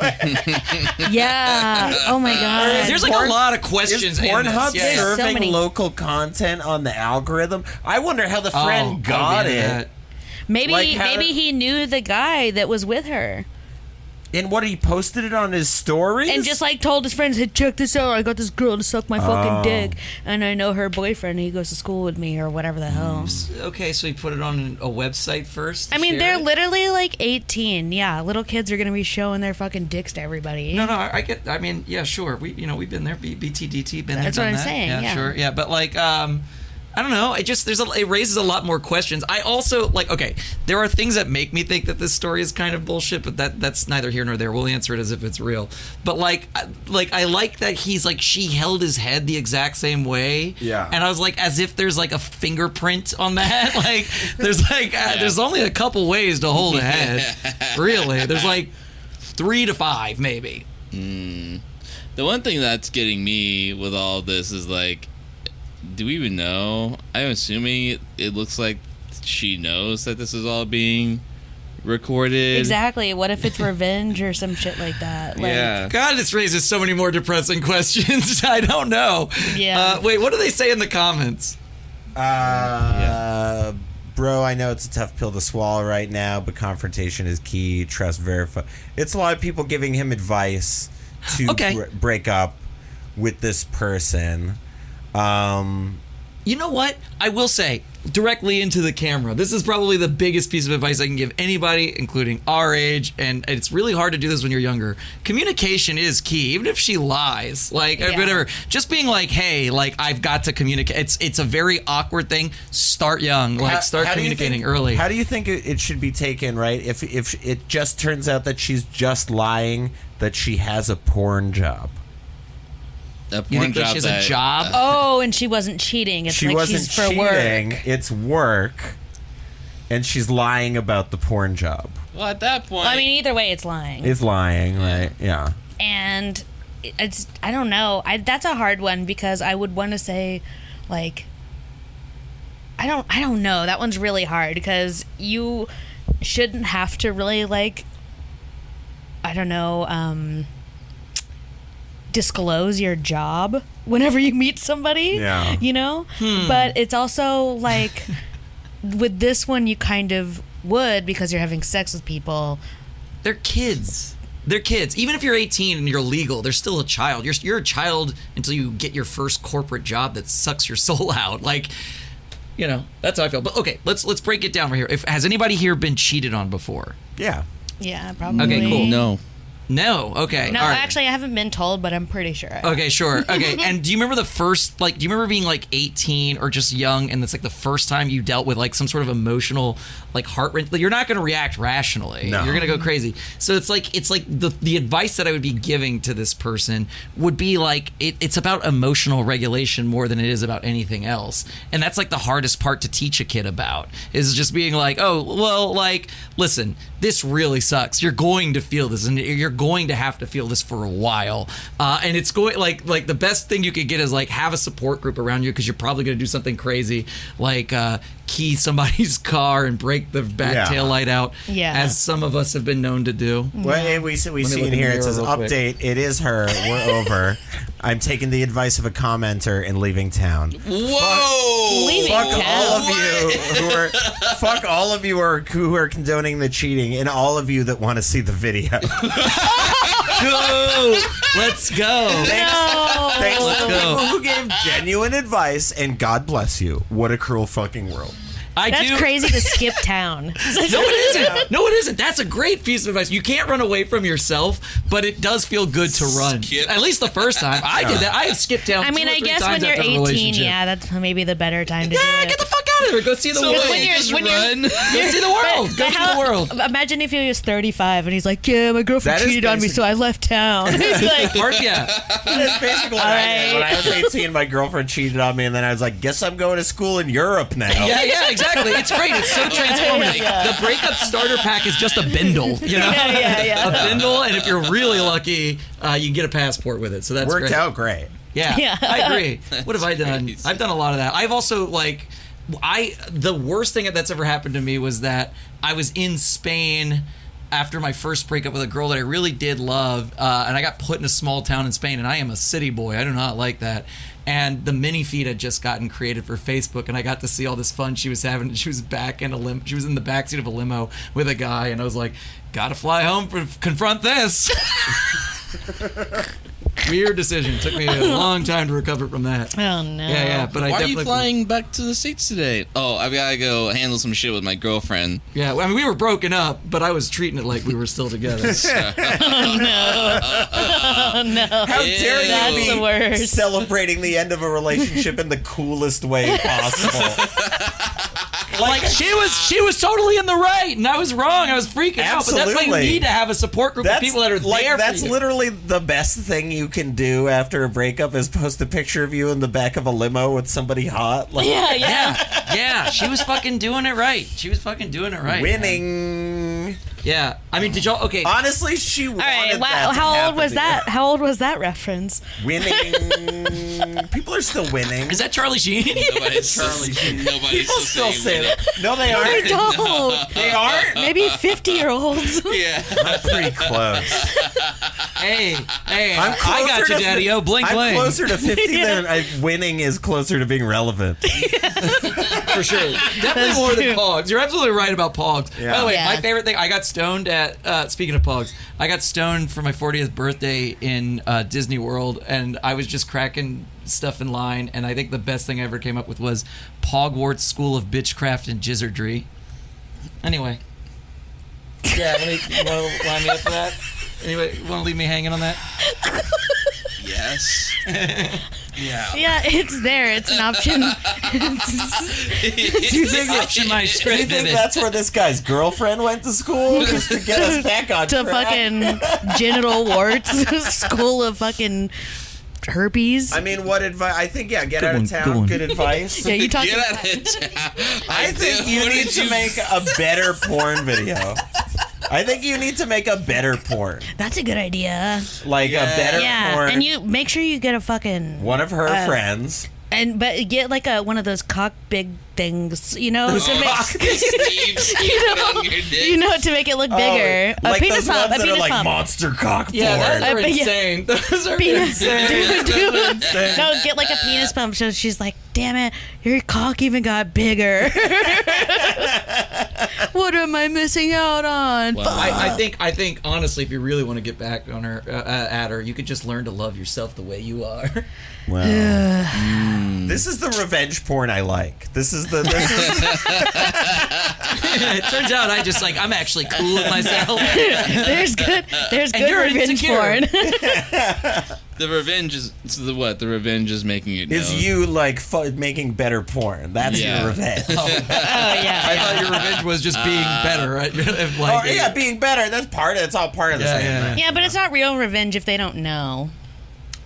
Yeah. Oh my god. There's like a lot of questions Is in Pornhub this. Yeah, yeah. so serving many- local content on the algorithm? I wonder how the Oh, friend got I'll be into it. that. Maybe Like, how maybe did- he knew the guy that was with her. And what, he posted it on his stories? And just like told his friends, hey, check this out. I got this girl to suck my fucking dick. And I know her boyfriend. He goes to school with me or whatever the hell. Okay, so he put it on a website first. to I mean, share they're it? literally like 18. Yeah, little kids are going to be showing their fucking dicks to everybody. No, I get. I mean, yeah, sure. We've been there. BTDT, been there. That's what done I'm that. saying, yeah. Sure. Yeah, but like, I don't know. It just it raises a lot more questions. I also like. Okay, there are things that make me think that this story is kind of bullshit, but that's neither here nor there. We'll answer it as if it's real. But like I like that he's like, she held his head the exact same way. Yeah. And I was like, as if there's like a fingerprint on that. Like there's like there's only a couple ways to hold a head. Really, there's like 3 to 5 maybe. The one thing that's getting me with all of this is like, do we even know? I'm assuming it looks like she knows that this is all being recorded. Exactly. What if it's revenge or some shit like that? Like, Yeah. God, this raises so many more depressing questions. I don't know. Yeah. Wait, what do they say in the comments? Bro, I know it's a tough pill to swallow right now, but confrontation is key. Trust, verify. It's a lot of people giving him advice to Okay. break up with this person. You know what? I will say, directly into the camera, this is probably the biggest piece of advice I can give anybody, including our age, and it's really hard to do this when you're younger. Communication is key, even if she lies, like, or Yeah. whatever. Just being like, hey, like, I've got to communicate. It's a very awkward thing. Start young, like, start How do you communicating think- early. How do you think it should be taken, right? If it just turns out that she's just lying, that she has a porn job. A You porn think that she has a job? Oh, and she wasn't cheating. It's She like wasn't she's for cheating. work. It's work. And she's lying about the porn job. Well, at that point, Well, I mean, either way, it's lying. Is lying, right? Yeah. And it's, I don't know. That's a hard one because I would want to say, like, I don't know. That one's really hard because you shouldn't have to really, like, I don't know, disclose your job whenever you meet somebody. Yeah. You know? But it's also like with this one you kind of would because you're having sex with people. They're kids. They're kids. Even if you're 18 and you're legal, they're still a child. You're a child until you get your first corporate job that sucks your soul out. Like, you know, that's how I feel. But okay, let's break it down right here. Has anybody here been cheated on before? Yeah. Yeah, probably. Okay, cool. no. No. Okay. No, all right. actually I haven't been told, but I'm pretty sure. Okay, sure. Okay, and do you remember do you remember being like 18 or just young and it's like the first time you dealt with like some sort of emotional, like heart wrench? You're not going to react rationally. No. You're going to go crazy. So it's like the advice that I would be giving to this person would be like, it's about emotional regulation more than it is about anything else. And that's like the hardest part to teach a kid about, is just being like, oh, well, like, listen, this really sucks. You're going to feel this, and you're going to have to feel this for a while. And it's going like the best thing you could get is like have a support group around you, because you're probably going to do something crazy like key somebody's car and break the back tail light out, as some of us have been known to do. Well, we see look in in the here, it mirror says, real quick. update, it is her, we're over. I'm taking the advice of a commenter and leaving town. Whoa! Leaving Fuck town. all of you fuck all of you who are condoning the cheating, and all of you that want to see the video. Go! Let's go. Thanks Let's to the go. people who gave genuine advice, and God bless you. What a cruel fucking world. That's crazy to skip town. No, it isn't. No, it isn't. That's a great piece of advice. You can't run away from yourself, but it does feel good to run. Skip. At least the first time. I did that. I have skipped down. I mean, 2 or I 3 guess times when you're after a 18, relationship. yeah, that's maybe the better time to do Yeah, it. get the fuck out of there. Go see the world. when you're- just when you're- run. Go see the world. Go see the world. Imagine if he was 35 and he's like, yeah, my girlfriend That is cheated on me, basic- so I left town. He's like, Yeah. That's basically what I did. When I was 18, my girlfriend cheated on me, and then I was like, guess I'm going to school in Europe now. Yeah, exactly. It's great. It's so transformative. Yeah. The breakup starter pack is just a bindle, you know? Yeah. A bindle, and if you're really lucky, you can get a passport with it. So that's Worked great. out great. Yeah, Yeah. I agree. What have I done? Nice. I've done a lot of that. I've also the worst thing that's ever happened to me was that I was in Spain after my first breakup with a girl that I really did love, and I got put in a small town in Spain, and I am a city boy. I do not like that. And the mini feed had just gotten created for Facebook, and I got to see all this fun she was having. She was back in she was in the backseat of a limo with a guy, and I was like, gotta fly home to confront this. Weird decision. Took me a long time to recover from that. oh, no. Yeah, but I Why are definitely you flying back to the States today? Oh, I've got to go handle some shit with my girlfriend. Yeah, I mean, we were broken up, but I was treating it like we were still together. Oh, no. How Ew. dare That's you be the worst. celebrating the end of a relationship in the coolest way possible? Like she was totally in the right, and I was wrong. I was freaking out. But that's why you Absolutely. need to have a support group of people that are there. That's for you. literally the best thing you can do after a breakup is post a picture of you in the back of a limo with somebody hot. Like, Yeah. She was fucking doing it right. winning. Yeah. I mean, did y'all? Okay. Honestly, she wanted All right, that to how old was happen that? How old was that reference? Winning. People are still winning. Is that Charlie Sheen? Nobody's Charlie Sheen. Nobody's People still say that. that. No, they I aren't. don't. They aren't. Maybe 50-year-olds. Yeah. I'm pretty close. Hey, I'm I got closer you, to Daddy. Oh, blink, I'm blink. closer to 50 than winning is closer to being relevant. For sure. Definitely That's more true. than Pogs. You're absolutely right about Pogs. Yeah. By the way, Yeah. my favorite thing, I got stoned at, speaking of Pogs, I got stoned for my 40th birthday in Disney World, and I was just cracking stuff in line, and I think the best thing I ever came up with was Pogwarts School of Bitchcraft and Jizzardry. Anyway. Yeah, you want to line me up for that? Anyway, you want to leave me hanging on that? Yes. Yeah. Yeah, it's there. It's an option. Do you think Option my Do you script think vivid. that's where this guy's girlfriend went to school just to get us back on to track? fucking genital warts, school of fucking herpes. I mean, what advice? I think get Good out one, of town. good one. Good advice. yeah, you talk. Get out of town. I think you need to make a better porn video. I think you need to make a better porn, That's a good idea. like a better Yeah, porn. and you make sure you get a fucking one of her friends. but get like one of those cock big things, to make Sleeves on your dick. to make it look bigger. A like penis those pump. ones A that are penis like pump. monster cock Yeah, porn. those are Yeah. insane. Those are Penis. insane. Dude. No, get like a penis pump. So she's like, "Damn it, your cock even got bigger. What am I missing out on?" Wow. I think honestly, if you really want to get back on her, at her, you could just learn to love yourself the way you are. Wow. This is the revenge porn I like. This is It turns out I'm actually cool with myself. There's good And revenge you're insecure. porn. The revenge is the what? The revenge is making it. is known. you like making better porn. That's Yeah. your revenge. Oh yeah. I thought your revenge was just being better, right? Oh yeah, being better. That's part of. It's all part of the same yeah. thing. Yeah, but it's not real revenge if they don't know.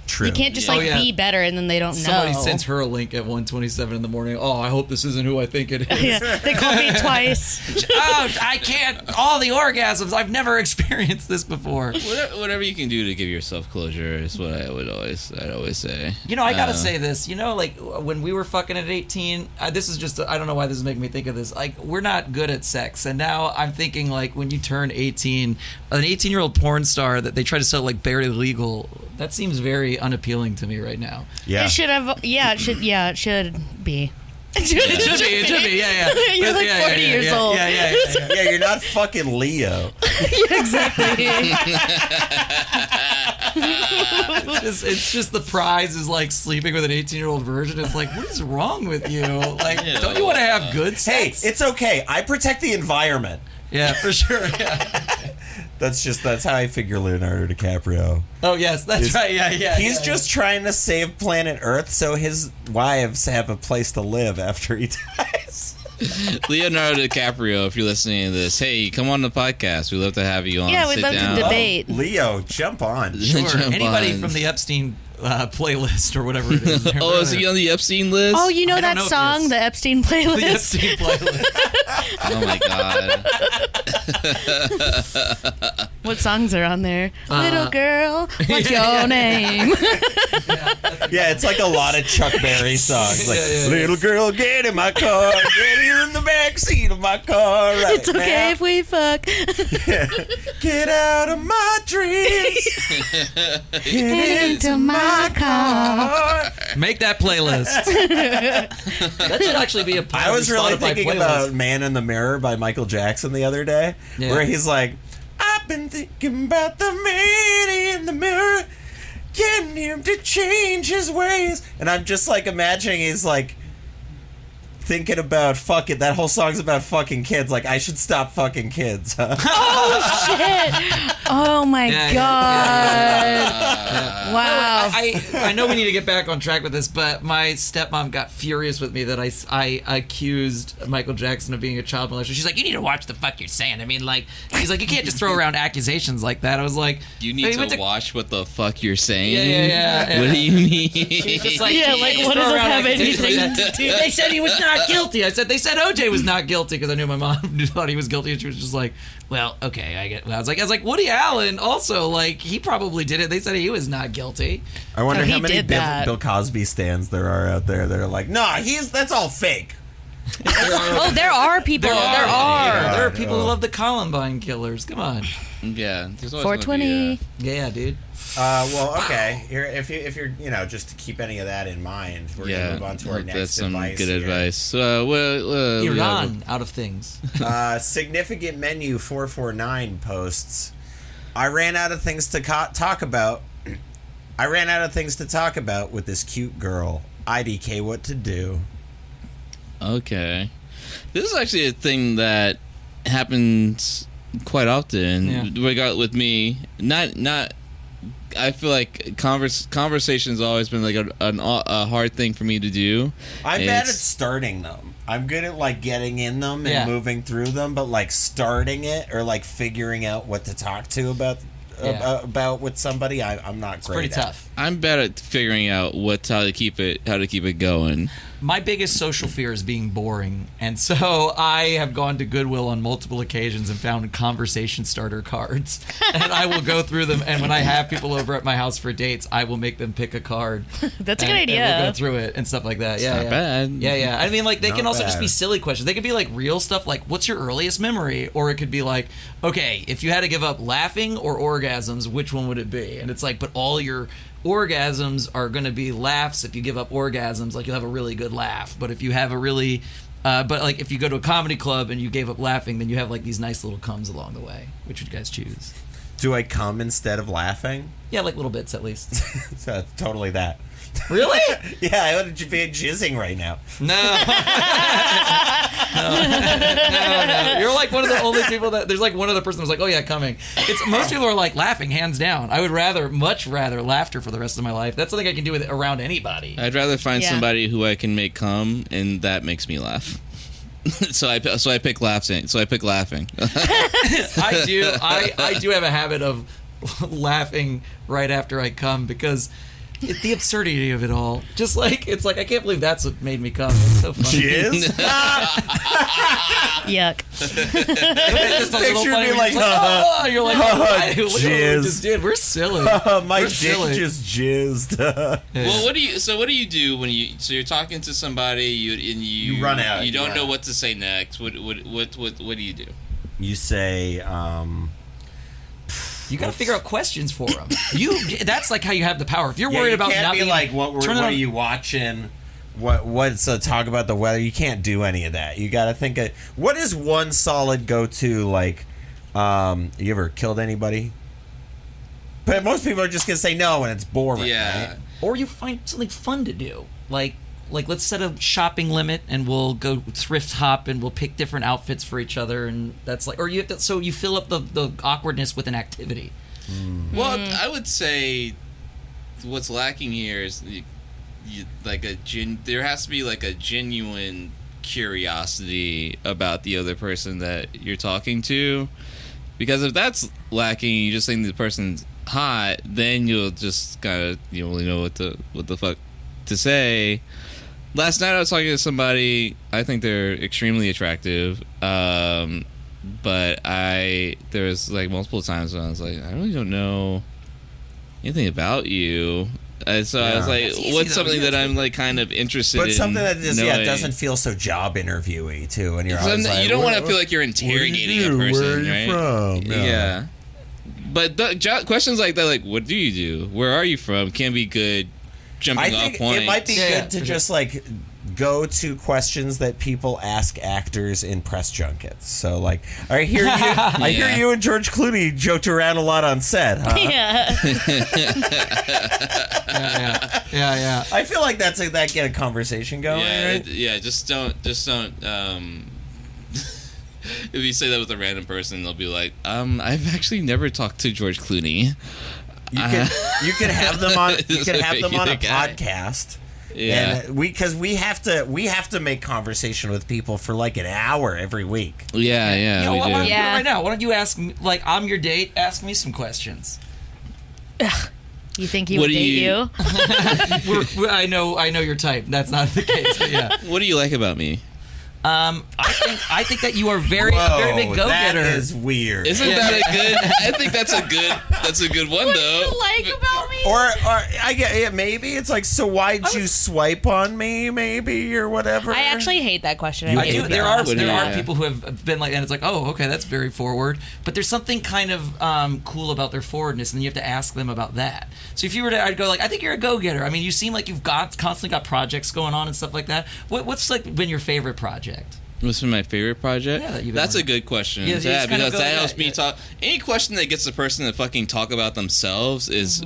True. You can't just Yeah. Oh, yeah. be better and then they don't Somebody know. sends her a link at 1:27 in the morning. Oh, I hope this isn't who I think it is. Yeah, they called me twice. Oh, I can't. All the orgasms. I've never experienced this before. Whatever you can do to give yourself closure is what I'd always say. I gotta say this. Like when we were fucking at 18, this is just, I don't know why this is making me think of this. Like, we're not good at sex. And now I'm thinking, like, when you turn 18, an 18-year-old porn star that they try to sell, like, barely legal, that seems very unappealing to me right now. Yeah. It should have. Yeah, it should. Yeah, it should be. It should be, yeah. You're like 40 years old. Yeah. Yeah, you're not fucking Leo. Yeah, exactly. It's just the prize is like sleeping with an 18-year-old virgin. It's like, what is wrong with you? Like, don't you want to have good Hey, sex? it's okay. I protect the environment. Yeah, for sure. Yeah. That's how I figure Leonardo DiCaprio. Oh yes, that's right. Yeah. He's just trying to save planet Earth so his wives have a place to live after he dies. Leonardo DiCaprio, if you're listening to this, hey, come on the podcast. We'd love to have you on. Yeah, we'd Sit love down. to debate. Leo, jump on. Sure. Jump Anybody on. from the Epstein playlist or whatever it is. Oh, is he on the Epstein list? Oh, you know I don't that know if song, it's- the Epstein playlist? The Epstein playlist. Oh my god. What songs are on there? Little girl, what's yeah, your name? Yeah, it's like a lot of Chuck Berry songs. Like, Yeah. little girl, get in my car. Get in the back seat of my car right It's okay now. if we fuck. Get out of my dreams. Get into my car. Make that playlist. That should actually be a part I was of the really Spotify thinking playlist. about Man in the Mirror by Michael Jackson the other day, Yeah. where he's like, I've been thinking about the man in the mirror, getting him to change his ways. And I'm just like imagining he's like thinking about fucking, that whole song's about fucking kids. Like, I should stop fucking kids, huh? Oh, shit. Oh, my Yeah, God. Wow. I know we need to get back on track with this, but my stepmom got furious with me that I accused Michael Jackson of being a child molester. She's like, you need to watch the fuck you're saying. I mean, like, she's like, you can't just throw around accusations like that. I was like, You need "Hey, to watch what the fuck you're saying. Yeah. What do you mean? She's just like, Yeah, "You like, just what throw does it around have accusations like anything that." to do? They said he was not guilty. I said they said OJ was not guilty because I knew my mom thought he was guilty, and she was just like, well, okay, I get. Well, I was like Woody Allen also, like, he probably did it. They said he was not guilty. I wonder So he how many did that. Bill Cosby stands there are out there that are like, nah, that's all fake. Oh, there are people. There are. There are people who love the Columbine killers. Come on. Yeah. There's always gonna 420. be, Yeah, dude. Well, okay. Here, if you're, just to keep any of that in mind, we're gonna move on to our next that's some advice. good here. advice. We have- Iran out of things. Significant Menu 449 posts. I ran out of things to talk about. I ran out of things to talk about with this cute girl. IDK, what to do? Okay. This is actually a thing that happens quite often. Yeah. With me. Not. I feel like conversation's always been like a hard thing for me to do. I'm And bad at it's- starting them. I'm good at like getting in them and Yeah. moving through them, but like starting it or like figuring out what to talk to about with somebody, I'm not It's great pretty at. tough. I'm bad at figuring out how to keep it going. My biggest social fear is being boring, and so I have gone to Goodwill on multiple occasions and found conversation starter cards, and I will go through them. And when I have people over at my house for dates, I will make them pick a card. That's a good and idea. we'll go through it and stuff like that. Yeah, Not yeah. bad. Yeah. I mean, like, they Not can also just bad. be silly questions. They could be like real stuff, like, what's your earliest memory? Or it could be like, okay, if you had to give up laughing or orgasms, which one would it be? And it's like, but all your orgasms are going to be laughs. If you give up orgasms, like, you'll have a really good laugh. But if you have a really but like if you go to a comedy club and you gave up laughing, then you have like these nice little comes along the way. Which would you guys choose? Do I come instead of laughing? Yeah, like little bits at least. So totally that. Really? Yeah, I would be jizzing right now. No. No. You're like one of the only people that there's like one other person who's like, oh yeah, coming. It's most people are like laughing, hands down. I would much rather laughter for the rest of my life. That's something I can do with around anybody. I'd rather find Yeah. somebody who I can make come, and that makes me laugh. so I pick laughing. So I pick laughing. I do. I do have a habit of laughing right after I come because the absurdity of it all. Just like it's like I can't believe that's what made me come. It's so funny. Jizz? Yuck. It's just a little Picture funny me when like, you're like, you're like, oh, look at what we jizz. just did. We're silly. My We're dick silly. just jizzed. Well, what do you do when you're talking to somebody you run out, you don't yeah. know what to say next? What do you do? You say, You got to figure out questions for them. That's like how you have the power. If you're yeah, worried you about can't not be being like, what are you watching? What's talk about the weather? You can't do any of that. You got to think of what is one solid go-to, like, you ever killed anybody? But most people are just going to say no when it's boring, Yeah. right? or you find something fun to do. Like let's set a shopping limit and we'll go thrift hop and we'll pick different outfits for each other, and that's like, or you have to, so you fill up the awkwardness with an activity. Well, I would say what's lacking here is like there has to be like a genuine curiosity about the other person that you're talking to. Because if that's lacking, you just think the person's hot, then you'll just kind of, you don't really know what the fuck to say. Last night I was talking to somebody, I think they're extremely attractive, but there was like multiple times when I was like, I really don't know anything about you. And so I was like, what's something that I'm like kind of interested in? But something that just knowing? doesn't feel so job interviewy too. And you're always like, you don't want to feel like you're interrogating a person, Where are you right? from? Yeah. But questions like that, like, what do you do? Where are you from? Can be good jumping I off think point. it might be good to just like go to questions that people ask actors in press junkets. So like, I hear you and George Clooney joked around a lot on set, huh? Yeah. Yeah. I feel like that get a conversation going. Right? Just don't. If you say that with a random person, they'll be like, I've actually never talked to George Clooney. You could have them on. You could have them on a guy. podcast. Yeah. And we have to make conversation with people for like an hour every week. Yeah. You know, We why do. don't you do it right now? Why don't you ask me, like, I'm your date, ask me some questions. You think he What would do date you- you? I know your type. That's not the case, but yeah. What do you like about me? I think that you are a very big go-getter. That is weird. Isn't that a good? I think that's a good one What do though. you like about me? Or I get it. Maybe it's like, so why'd you swipe on me? Maybe or whatever. I actually hate that question. I do. There are Yeah. people who have been like, and it's like, oh, okay, that's very forward. But there's something kind of cool about their forwardness, and then you have to ask them about that. So if you were to, I'd go like, I think you're a go-getter. I mean, you seem like you've constantly got projects going on and stuff like that. What's like been your favorite project? What's been my favorite project? Yeah, that you've been That's a working. good question. Yeah, you just kinda because go that with helps that, me yeah. talk. Any question that gets the person to fucking talk about themselves is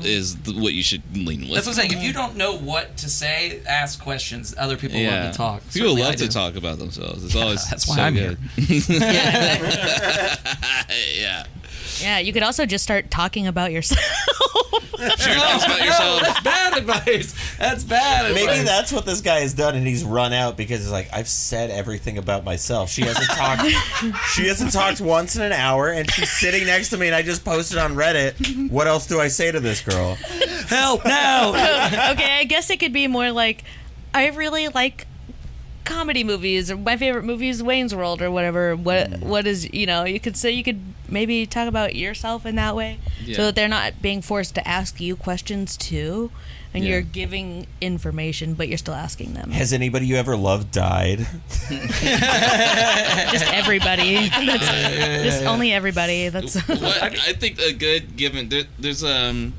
what you should lean with. That's what I'm saying. If you don't know what to say, ask questions. Other people love to talk. People Certainly love I to do. talk about themselves. It's always That's why so I'm good. Yeah. Yeah, you could also just start talking about yourself. Share things about yourself. That's bad advice. That's bad advice. Maybe that's what this guy has done, and he's run out because he's like, I've said everything about myself. She hasn't talked. She hasn't talked once in an hour, and she's sitting next to me, and I just posted on Reddit. What else do I say to this girl? help now. Okay, I guess it could be more like, I really like comedy movies, or my favorite movie is Wayne's World, or whatever. What is, you could say, you could maybe talk about yourself in that way, so that they're not being forced to ask you questions too, and you're giving information, but you're still asking them. Has anybody you ever loved died? Just everybody. Just only everybody. That's What I think a good there's a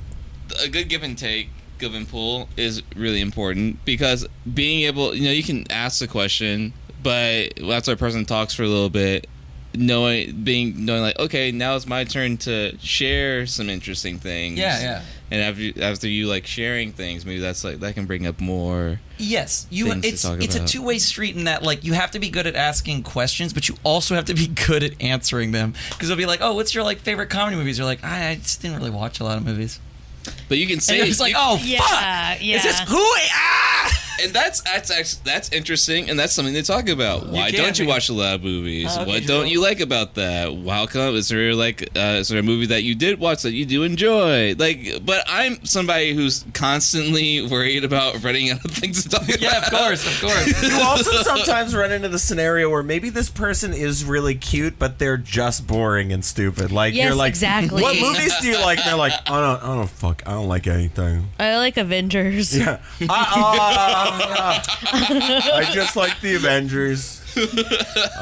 good give and take, give and pull is really important, because being able, you can ask the question, but after a person talks for a little bit, knowing like, okay, now it's my turn to share some interesting things. Yeah. And after you like sharing things, maybe that's like, that can bring up more. Yes, things to it's talk a about. two-way street in that, like, you have to be good at asking questions, but you also have to be good at answering them, because they'll be like, oh, what's your like favorite comedy movies? You're like, I just didn't really watch a lot of movies. But you can say And it's like, oh, Yeah, fuck! yeah. Is this who? and that's interesting, and that's something to talk about. Why can don't you be. watch a lot of movies? Oh, okay, What sure. don't you like about that? How come? Is there a movie that you did watch that you do enjoy? Like, but I'm somebody who's constantly worried about running out of things to talk about. Yeah, of course. You also sometimes run into the scenario where maybe this person is really cute, but they're just boring and stupid. Like, Yes, you're like, exactly. what movies do you like? And they're like, I don't like anything. I like Avengers. Yeah. I just like the Avengers.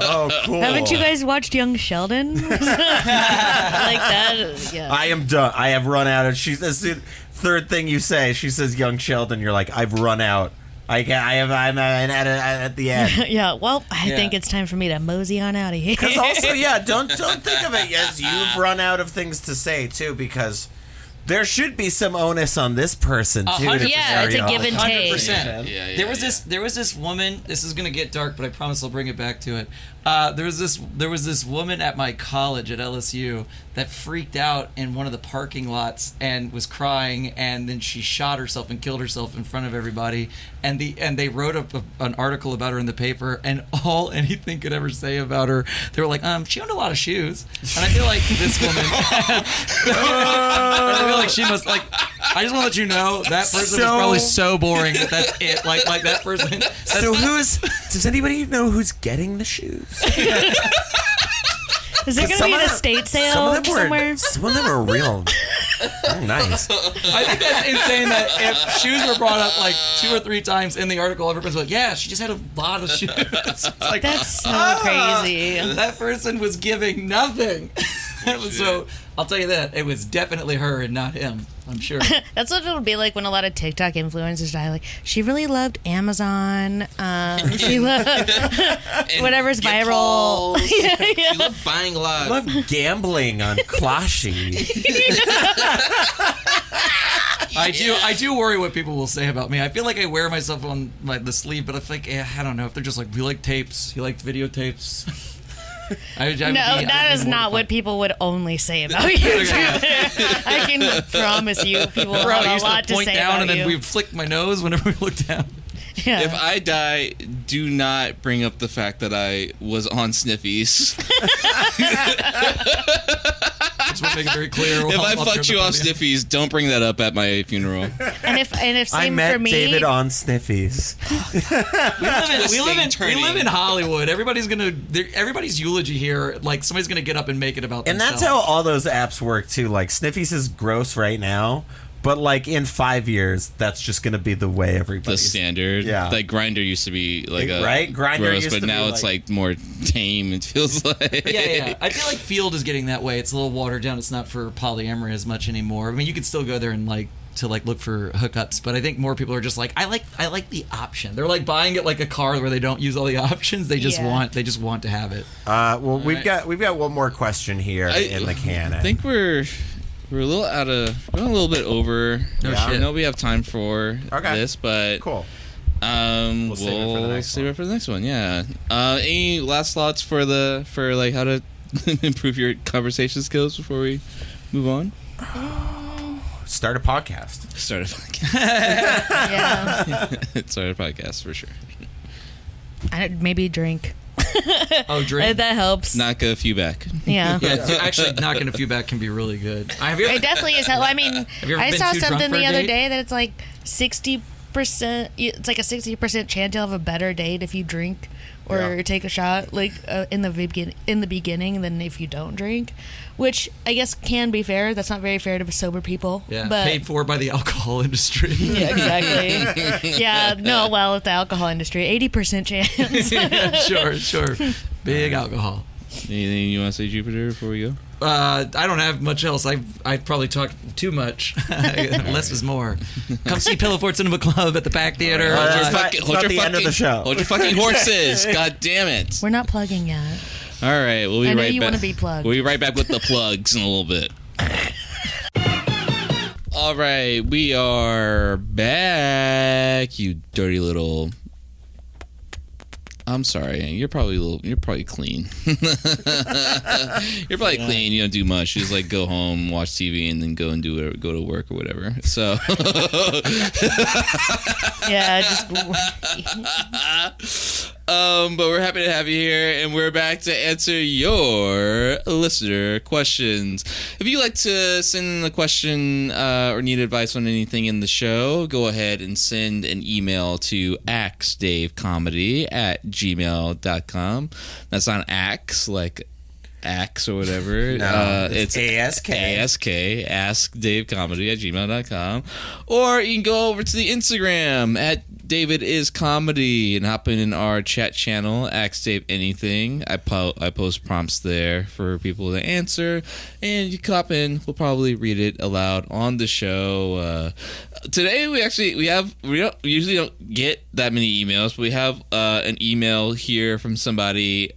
Oh, cool. Haven't you guys watched Young Sheldon? Like that. Yeah. I am done. I have run out of. She's the third thing you say. She says Young Sheldon. You're like, I've run out. I'm at the end. Yeah. Well, I Yeah. think it's time for me to mosey on out of here. Because also, don't think of it as you've run out of things to say too, because There should be some onus on this person too. 100%. Yeah, it's a give and take. 100%. Yeah, There was this woman. This is gonna get dark, but I promise I'll bring it back to it. There was this woman at my college at LSU that freaked out in one of the parking lots and was crying, and then she shot herself and killed herself in front of everybody. And they wrote up an article about her in the paper, and all anything could ever say about her, they were like, she owned a lot of shoes, and I feel like this woman. I feel like she must like. I just want to let you know that person was probably so boring that that's it. Like that person. So does anybody know who's getting the shoes? Is there going to be an estate sale somewhere? Some of them are real. Oh, nice. I think that's insane that if shoes were brought up like 2 or 3 times in the article, everyone's like, yeah, she just had a lot of shoes. Like, That's so crazy. that person was giving nothing. It was so. I'll tell you that it was definitely her and not him. I'm sure. That's what it'll be like when a lot of TikTok influencers die. Like, she really loved Amazon. She loved whatever's viral. You love buying a lot. I love gambling on Clashy. I do worry what people will say about me. I feel like I wear myself on the sleeve, but I think I don't know if they're just like, we like tapes. You like videotapes. That is not what people would only say about you. I can promise you, people will have a lot to say about and then you. we flick my nose whenever we look down. Yeah. If I die, do not bring up the fact that I was on Sniffies. Just want to make it very clear. If I fucked you off Sniffies, don't bring that up at my funeral. And if I same met for me, David on Sniffies. We live in Hollywood. Everybody's eulogy here. Like somebody's gonna get up and make it about And themselves. that's how all those apps work too. Like Sniffies is gross right now, but like in 5 years, that's just gonna be the way everybody. The standard. Yeah. Like Grindr used to be like a right? Grindr gross, used but to now be it's like more tame. It feels like. Yeah. I feel like Field is getting that way. It's a little watered down. It's not for polyamory as much anymore. I mean, you could still go there and look for hookups, but I think more people are just like, I like the option. They're like buying it like a car where they don't use all the options. They just want to have it. Well, we've got one more question here in the can. I think we're a little bit over. No I shit. know we have time for this, but cool. We'll save it for the next one. Yeah. Any last thoughts for like how to improve your conversation skills before we move on? Start a podcast. Start a podcast. yeah, Start a podcast for sure. maybe drink. Oh, drink. That helps. Knock a few back. Yeah. Yeah, actually, knocking a few back can be really good. It definitely is. I mean, you ever I been saw too drunk something for a the other date? day that it's like 60%. It's like a 60% chance you'll have a better date if you drink or take a shot, like in the beginning, than if you don't drink. Which I guess can be fair. That's not very fair to sober people. Yeah, but paid for by the alcohol industry. yeah, exactly. Yeah, no. Well, with the alcohol industry, 80% chance. Yeah, sure. Big alcohol. Anything you want to say, Jupiter, before we go? I don't have much else. I probably talked too much. Less is more. Come see Pillow Fort Cinema Club at the Pack Theater. It's not the end of the show. Hold your fucking horses. God damn it. We're not plugging yet. All right, we'll be I know right you back. want to be plugged. We'll be right back with the plugs in a little bit. All right, we are back. You dirty little. I'm sorry. You're probably clean. You're probably clean. You don't do much. You just like go home, watch TV, and then go to work or whatever. So Yeah, just but we're happy to have you here, and we're back to answer your listener questions. If you'd like to send a question or need advice on anything in the show, go ahead and send an email to axedavecomedy@gmail.com. That's not axe like axe or whatever. No, it's ASK. AskDaveComedy@gmail.com. Or you can go over to the Instagram at David is Comedy and hop in our chat channel, Ask Dave Anything. I post prompts there for people to answer, and you hop in. We'll probably read it aloud on the show. Today we usually don't get that many emails, but we have an email here from somebody.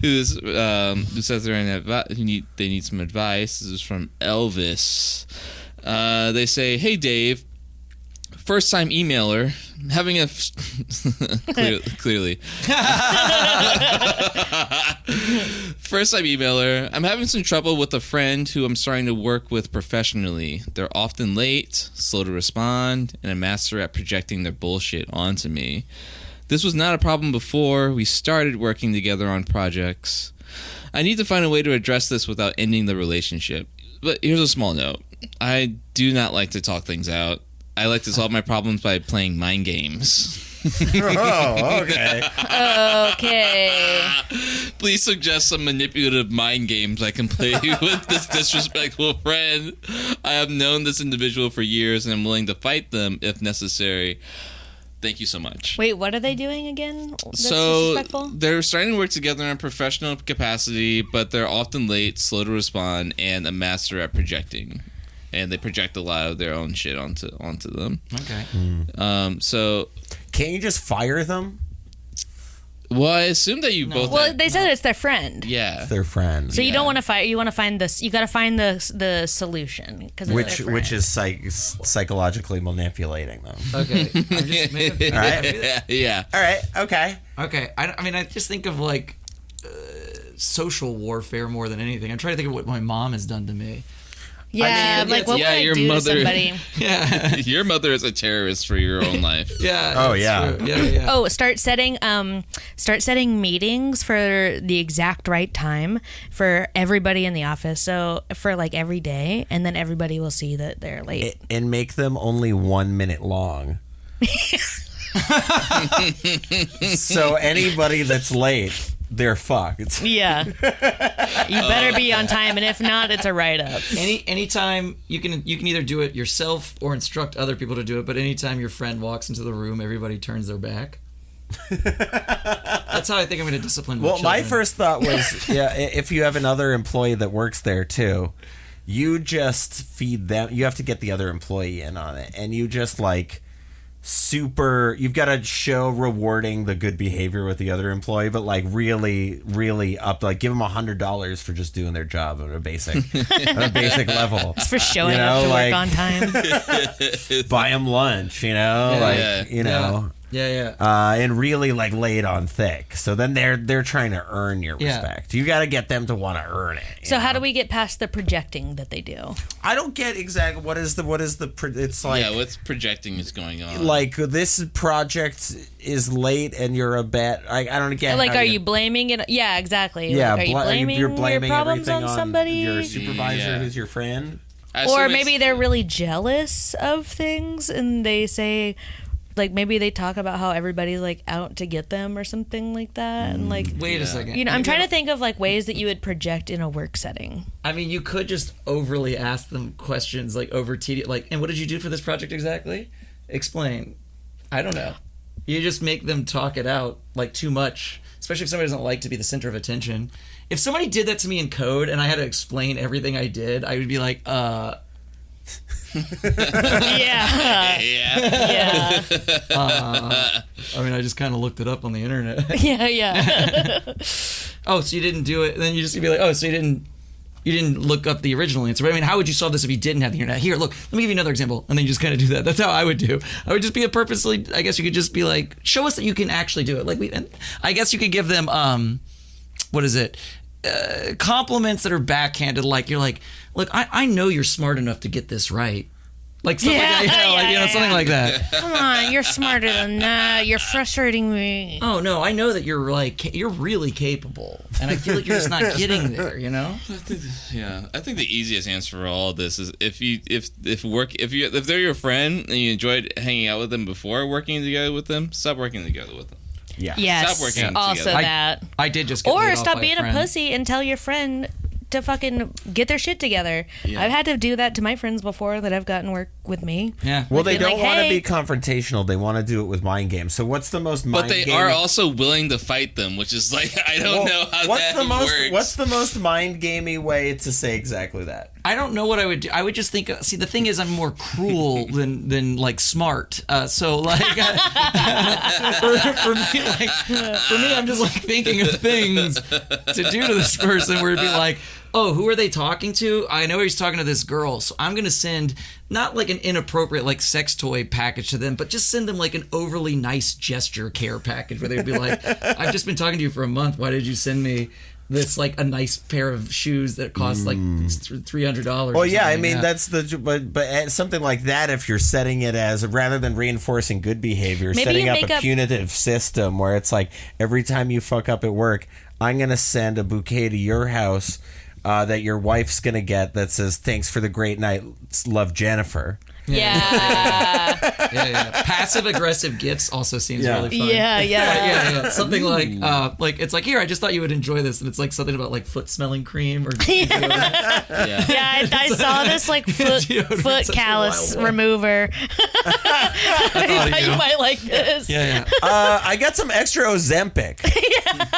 who says they need some advice. This is from Elvis. They say, "Hey Dave, first time emailer, having a clearly first time emailer. I'm having some trouble with a friend who I'm starting to work with professionally. They're often late, slow to respond, and a master at projecting their bullshit onto me. This was not a problem before we started working together on projects. I need to find a way to address this without ending the relationship. But here's a small note. I do not like to talk things out. I like to solve my problems by playing mind games." Oh, okay. Okay. Please suggest some manipulative mind games I can play with this disrespectful friend. I have known this individual for years and I'm willing to fight them if necessary. Thank you so much. Wait, what are they doing again? That's So disrespectful? they're starting to work together in a professional capacity, but they're often late, slow to respond, and a master at projecting. And they project a lot of their own shit onto them. Okay. So, Can't you just fire them? well, I assume that you both. Well, they said it's their friend. Yeah. They're friends. So you don't want to fight. You want to find this. You got to find the solution because Which is psychologically manipulating them. Okay. I'm just, maybe, All right. Yeah. All right. Okay. Okay. I mean, I just think of like social warfare more than anything. I'm trying to think of what my mom has done to me. Yeah, like what would I your do mother- to somebody? Yeah. Your mother is a terrorist for your own life. Yeah. Oh, that's yeah. true. Yeah. Oh, start setting meetings for the exact right time for everybody in the office. So for like every day, and then everybody will see that they're late. And make them only 1 minute long. So anybody that's late, they're fucked. Yeah, you better be on time, and if not, it's a write-up. Anytime you can either do it yourself or instruct other people to do it, but anytime your friend walks into the room, everybody turns their back. That's how I think I'm going to discipline my Well, my children. first thought was, if you have another employee that works there too, you just feed them. You have to get the other employee in on it, and you just like you've got to show rewarding the good behavior with the other employee, but like really up, like give them $100 for just doing their job at a basic level. It's for showing You know, up to like- work on time. Buy them lunch, and really like lay it on thick. So then they're trying to earn your Yeah. respect. You got to get them to want to earn it. So how do we get past the projecting that they do? I don't get exactly what is the it's like. Yeah, what's projecting is going on? Like this project is late and you're a bit. I don't get. Like, how are you blaming it? Yeah, exactly. Yeah, Like, are you blaming you're blaming your problems everything on somebody? Your supervisor, Yeah. who's your friend. I assume Or it's- maybe they're really jealous of things and they say, like, maybe they talk about how everybody's like out to get them or something like that. And like, Wait a second. you know, I'm trying to think of like ways that you would project in a work setting. I mean, you could just overly ask them questions like over tedious, like, and what did you do for this project exactly? Explain. I don't know. You just make them talk it out like too much, especially if somebody doesn't like to be the center of attention. If somebody did that to me in code and I had to explain everything I did, I would be like, Yeah. Yeah. Yeah. I mean, I just kind of looked it up on the internet. Yeah. Oh, so you didn't do it? And then you just be like, oh, so you didn't look up the original answer. But I mean, how would you solve this if you didn't have the internet? Here, look, let me give you another example. And then you just kind of do that. That's how I would do. I would just be I guess you could just be like, show us that you can actually do it. Like, and I guess you could give them, what is it? Compliments that are backhanded. Like, you're like, look, I know you're smart enough to get this right. Like something like that, something like that. Come on, you're smarter than that. You're frustrating me. Oh no, I know that you're like you're really capable, and I feel like you're just not getting there. You know? Yeah, I think the easiest answer for all of this is if they're your friend and you enjoyed hanging out with them before working together with them, stop working together with them. Yeah. Yes. Stop working Also together. that. I did just get laid Or off stop by being a friend. pussy and tell your friend to fucking get their shit together. Yeah. I've had to do that to my friends before that I've gotten work with me. Yeah. Well, Like, they be don't like, want to "Hey." be confrontational. They want to do it with mind games. So what's the most mind But they gaming? are also willing to fight them, which is like I don't know how that works. What's the most mind gamey way to say exactly that? I don't know what I would do. I would just think. See, the thing is, I'm more cruel than like smart. So like, for me, I'm just like thinking of things to do to this person where it'd be like, oh, who are they talking to? I know he's talking to this girl, so I'm gonna send not like an inappropriate like sex toy package to them, but just send them like an overly nice gesture care package where they'd be like, I've just been talking to you for a month. Why did you send me this like a nice pair of shoes that cost like $300? Well, yeah, I mean that's but something like that. If you're setting it as rather than reinforcing good behavior, Maybe setting you up make a up- punitive system where it's like every time you fuck up at work, I'm gonna send a bouquet to your house that your wife's gonna get that says thanks for the great night, love Jennifer. Yeah. yeah. Passive aggressive gifts also seems Yeah. really fun. Yeah. Something like it's like, here, I just thought you would enjoy this, and it's like something about like foot smelling cream or Yeah. Yeah, I saw this like foot Such a callus wild one. remover. thought You might like this. Yeah. I got some extra Ozempic.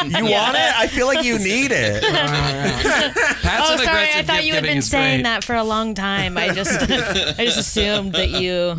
You want it? I feel like you need it. Oh, Passive sorry. I aggressive thought gift you had giving been is saying great. that for a long time. I just assumed that you.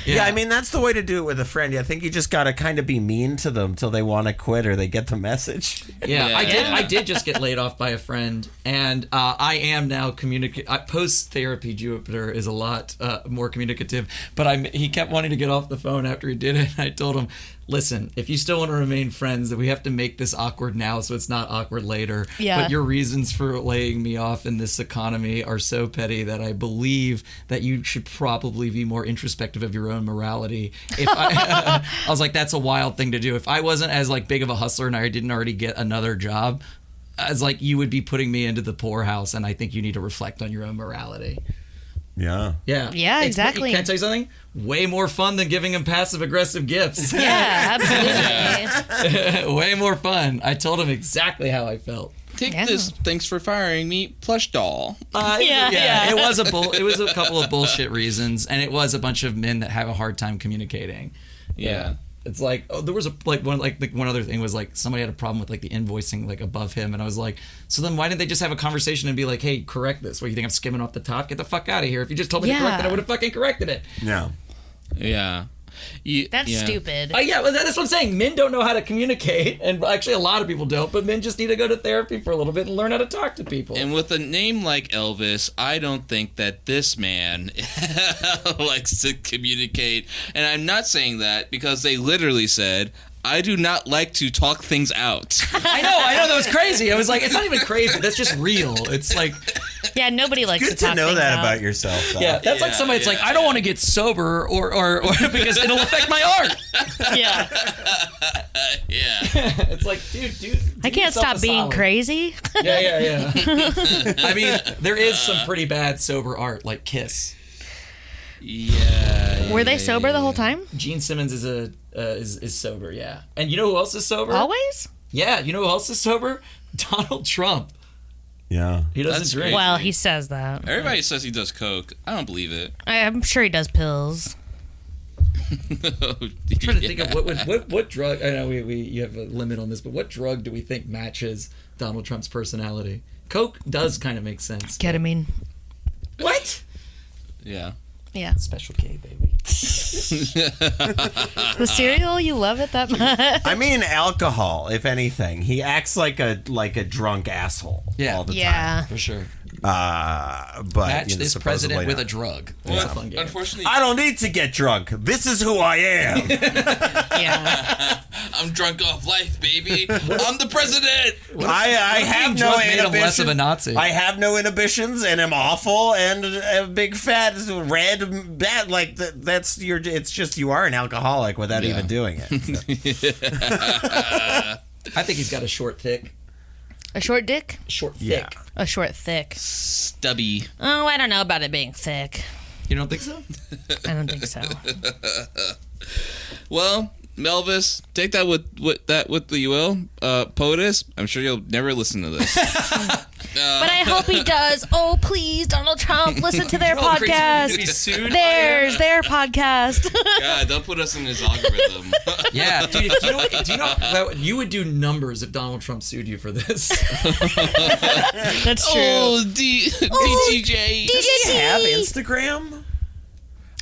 Yeah, I mean that's the way to do it with a friend. I think you just gotta kind of be mean to them till they want to quit or they get the message. Yeah, Yeah. I did just get laid off by a friend, and I am now post therapy. Jupiter is a lot more communicative, but he kept wanting to get off the phone after he did it. I told him, listen, if you still want to remain friends, then we have to make this awkward now so it's not awkward later. Yeah. But your reasons for laying me off in this economy are so petty that I believe that you should probably be more introspective of your own morality. If I was like, that's a wild thing to do. If I wasn't as like big of a hustler and I didn't already get another job, as like you would be putting me into the poorhouse, and I think you need to reflect on your own morality. Yeah. Yeah. Yeah, exactly. Can I tell you something? Way more fun than giving him passive aggressive gifts. Yeah, absolutely. Way more fun. I told him exactly how I felt. Take Yeah. this. Thanks for firing me. Plush doll. Yeah. It was a couple of bullshit reasons, and it was a bunch of men that have a hard time communicating. Yeah. It's like, oh, there was one other thing was like somebody had a problem with like the invoicing like above him, and I was like, so then why didn't they just have a conversation and be like, hey, correct this? What, you think I'm skimming off the top? Get the fuck out of here! If you just told me to correct it, I would have fucking corrected it. Yeah. Yeah. That's stupid. Yeah, well, that's what I'm saying. Men don't know how to communicate, and actually a lot of people don't. But men just need to go to therapy for a little bit and learn how to talk to people. And with a name like Elvis, I don't think that this man likes to communicate. And I'm not saying that because they literally said, I do not like to talk things out. I know, that was crazy. I was like, it's not even crazy. That's just real. It's like, Yeah, nobody likes Good to to talk know things that out. about yourself. Though. yeah, that's like somebody. It's like, I don't want to get sober or because it'll affect my art. Yeah. Yeah. It's like, dude. I can't stop being crazy. Yeah. I mean, there is some pretty bad sober art, like Kiss. Yeah. Were they sober the whole time? Gene Simmons is sober, yeah. And you know who else is sober? Always? Yeah, you know who else is sober? Donald Trump. Yeah. He doesn't That's drink. great. Well, he says that. Everybody says he does coke. I don't believe it. I'm sure he does pills. I'm trying to think of what drug. I know you have a limit on this, but what drug do we think matches Donald Trump's personality? Coke does kind of make sense. Ketamine. What? Yeah. Yeah. Special K, baby. The cereal, you love it that much? I mean, alcohol. If anything, he acts like a drunk asshole Yeah. all the Yeah. For sure. time. But Match you know, this supposedly president with not. a drug. That's a fun game. Unfortunately, I don't need to get drunk. This is who I am. Yeah. I'm drunk off life, baby. I'm the president. I have no drunk made him inhibitions. less of a Nazi. I have no inhibitions, and I'm awful, and a big fat red bat. Like that's your. It's just you are an alcoholic without even doing it. I think he's got a short, thick. A short dick? Short, thick. Yeah. A short thick. Stubby. Oh, I don't know about it being thick. You don't think so? I don't think so. Well, Melvis, take that with you will. POTUS, I'm sure you'll never listen to this. But I hope he does. Oh, please, Donald Trump, listen to their Oh, Cringe, podcast. to be sued by Theirs, their podcast. God, don't put us in his algorithm. Yeah, dude, do you know that you would do numbers if Donald Trump sued you for this? That's true. Oh, DTJ. Does he have Instagram?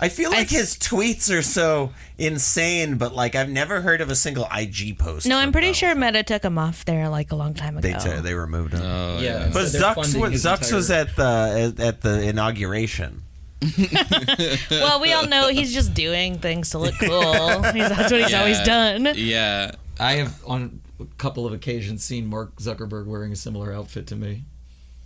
I feel like his tweets are so insane, but like I've never heard of a single IG post. No, from I'm pretty Donald sure Trump. Meta took him off there like a long time ago. They removed him. Yeah, But so they're Zucks funding his was at the inauguration. Well, we all know he's just doing things to look cool. That's what he's always done. Yeah. I have on a couple of occasions seen Mark Zuckerberg wearing a similar outfit to me.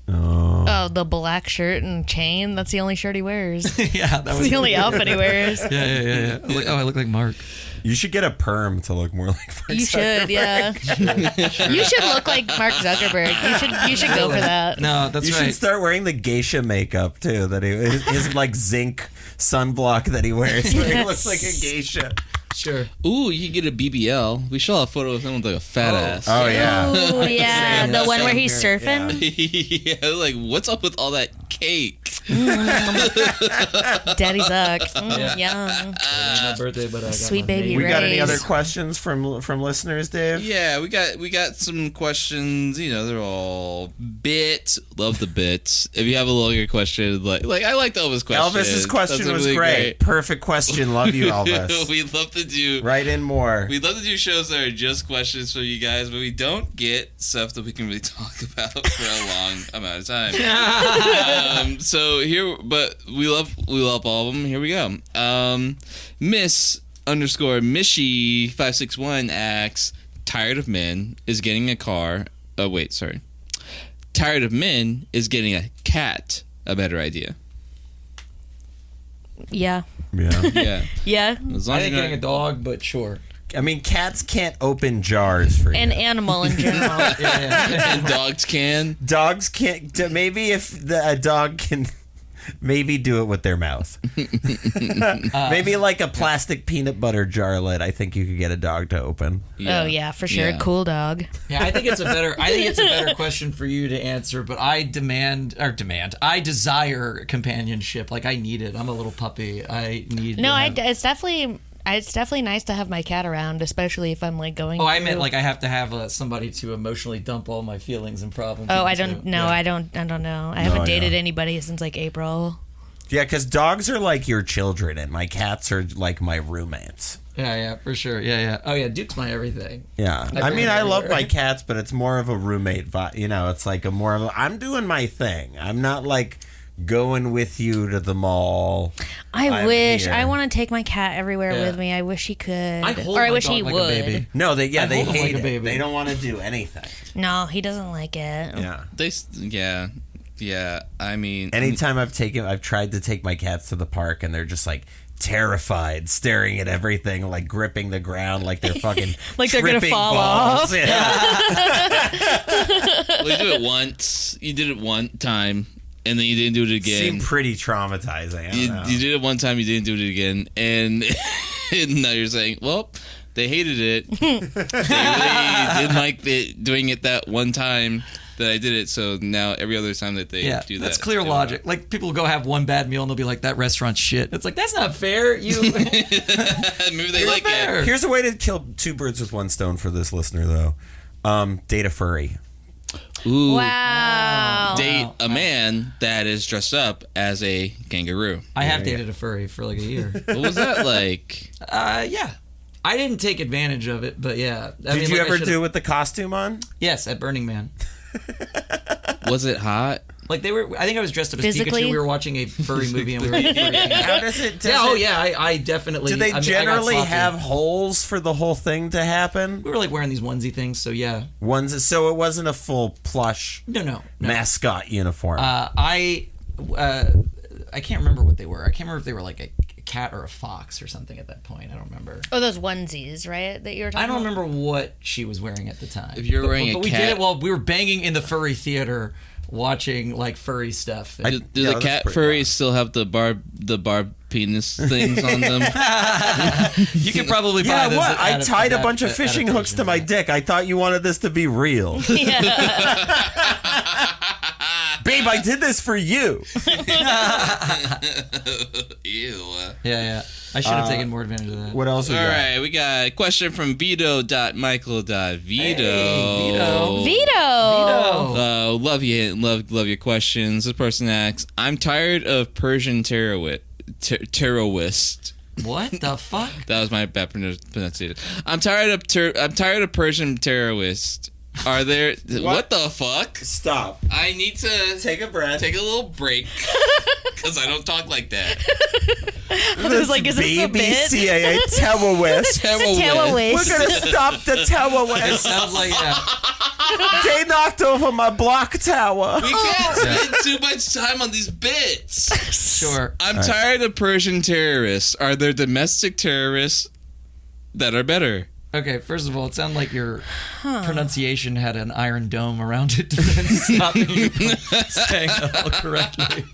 Oh, the black shirt and chain. That's the only shirt he wears. Yeah, that That's was the only outfit he wears. Yeah. I was like, oh, I look like Mark. You should get a perm to look more like Mark You should, yeah. You should look like Mark Zuckerberg. You should go for that. No, that's You right. should start wearing the geisha makeup too. That his like zinc sunblock that he wears. Where he looks like a geisha. Sure. Ooh, you can get a BBL. We saw a photo of him with like a fat ass. Oh yeah. Oh, yeah. Same- The one where same he's here, surfing. Yeah, like what's up with all that cake? Daddy Zuck. Yum. My birthday, but I got Sweet my baby name. We got any Rays. other questions from listeners, Dave? Yeah, we got some questions. You know, they're all bits. Love the bits. If you have a longer question, like I liked Elvis' question. Elvis's question That's was really great. Perfect question. Love you, Elvis. We'd love to do. Write in more. We'd love to do shows that are just questions from you guys, but we don't get stuff that we can really talk about for a long amount of time. So here, but we love all of them. Here we go. Miss _ Mishy561 asks, tired of men is getting a car. Oh wait, sorry. Tired of men is getting a cat. A better idea. Yeah. Yeah. Yeah. Yeah. As long I as think you're getting a not- dog, but sure. I mean, cats can't open jars for you. An animal in general. and dogs can. Dogs can't. Maybe if a dog can, maybe do it with their mouth. Maybe like a plastic peanut butter jar lid. I think you could get a dog to open. Oh yeah, for sure. Yeah. Cool dog. Yeah, I think it's a better question for you to answer, but I desire companionship. Like I need it. I'm a little puppy. I need No, to have- it's definitely nice to have my cat around, especially if I'm like going. Oh, I through- meant like I have to have somebody to emotionally dump all my feelings and problems. Oh, I into. don't know. Yeah. I don't know. I haven't dated anybody since like April. Yeah, because dogs are like your children, and my cats are like my roommates. Yeah, for sure. Yeah. Oh yeah, Duke's my everything. Yeah, I I mean, I love everywhere. my cats, but it's more of a roommate vibe. You know, it's like I'm doing my thing. I'm not like going with you to the mall. I wish. here. I want to take my cat everywhere Yeah. with me. I wish he could. I hold or I my wish dog he like a would. baby. No, they I hold them hate like a it. baby. They don't want to do anything. No, he doesn't like it. Yeah. Yeah. I mean, Anytime I've tried to take my cats to the park, and they're just like terrified, staring at everything, like gripping the ground, like they're fucking Like they're gonna tripping fall balls. off. Yeah. well, you did it once. You did it one time, and then you didn't do it again. Seemed pretty traumatizing. I don't know. You did it one time, you didn't do it again, and, and now you're saying, well, they hated it. They really didn't like doing it that one time that I did it, so now every other time that they do that. That's clear they logic. Like people will go have one bad meal and they'll be like, "That restaurant's shit." It's like that's not fair. You maybe they like fair. it. Here's a way to kill two birds with one stone for this listener, though. Date a furry. Ooh, Wow. date a man that is dressed up as a kangaroo. I have dated a furry for like a year. What was that like? Yeah. I didn't take advantage of it, but yeah. Did you ever do it with the costume on? Yes, at Burning Man. Was it hot? Like they were. I think I was dressed up as Physically? Pikachu. We were watching a furry movie and we were eating furry candy. How does it? Yeah. Oh yeah. I definitely. Do they I got generally sloppy. have holes for the whole thing to happen? We were like wearing these onesie things, so yeah. So it wasn't a full plush No. mascot uniform. I can't remember what they were. I can't remember if they were like a cat or a fox or something at that point. I don't remember. Oh, those onesies, right? That you were talking I don't about? remember what she was wearing at the time. If you're wearing but a we cat- did it while we were banging in the furry theater, watching like furry stuff. Do Yeah, the that's cat pretty furries wild. still have the barb penis things on them? You could probably buy yeah, this. what? I tied a bunch of at fishing hooks to my dick. I thought you wanted this to be real. Babe, I did this for you. Ew. Yeah. I should have taken more advantage of that. What else we All got? right, we got a question from Vito.Michael.Vito. Veto. Love your questions. This person asks, I'm tired of Persian terrorist. What the fuck? That was my bad pronunciation. I'm tired of Persian terrorists. Are there what the fuck? Stop. I need to Take a breath. take a little break because I don't talk like that. I was like, is this a bit? CIA terrorist. Terrorist. We're gonna stop the It terrorists. sounds like They knocked over my block tower. We can't spend too much time on these bits. sure. I'm tired of Persian terrorists. Are there domestic terrorists that are better? Okay, first of all, it sounded like your pronunciation had an iron dome around it to stop you from saying it all correctly.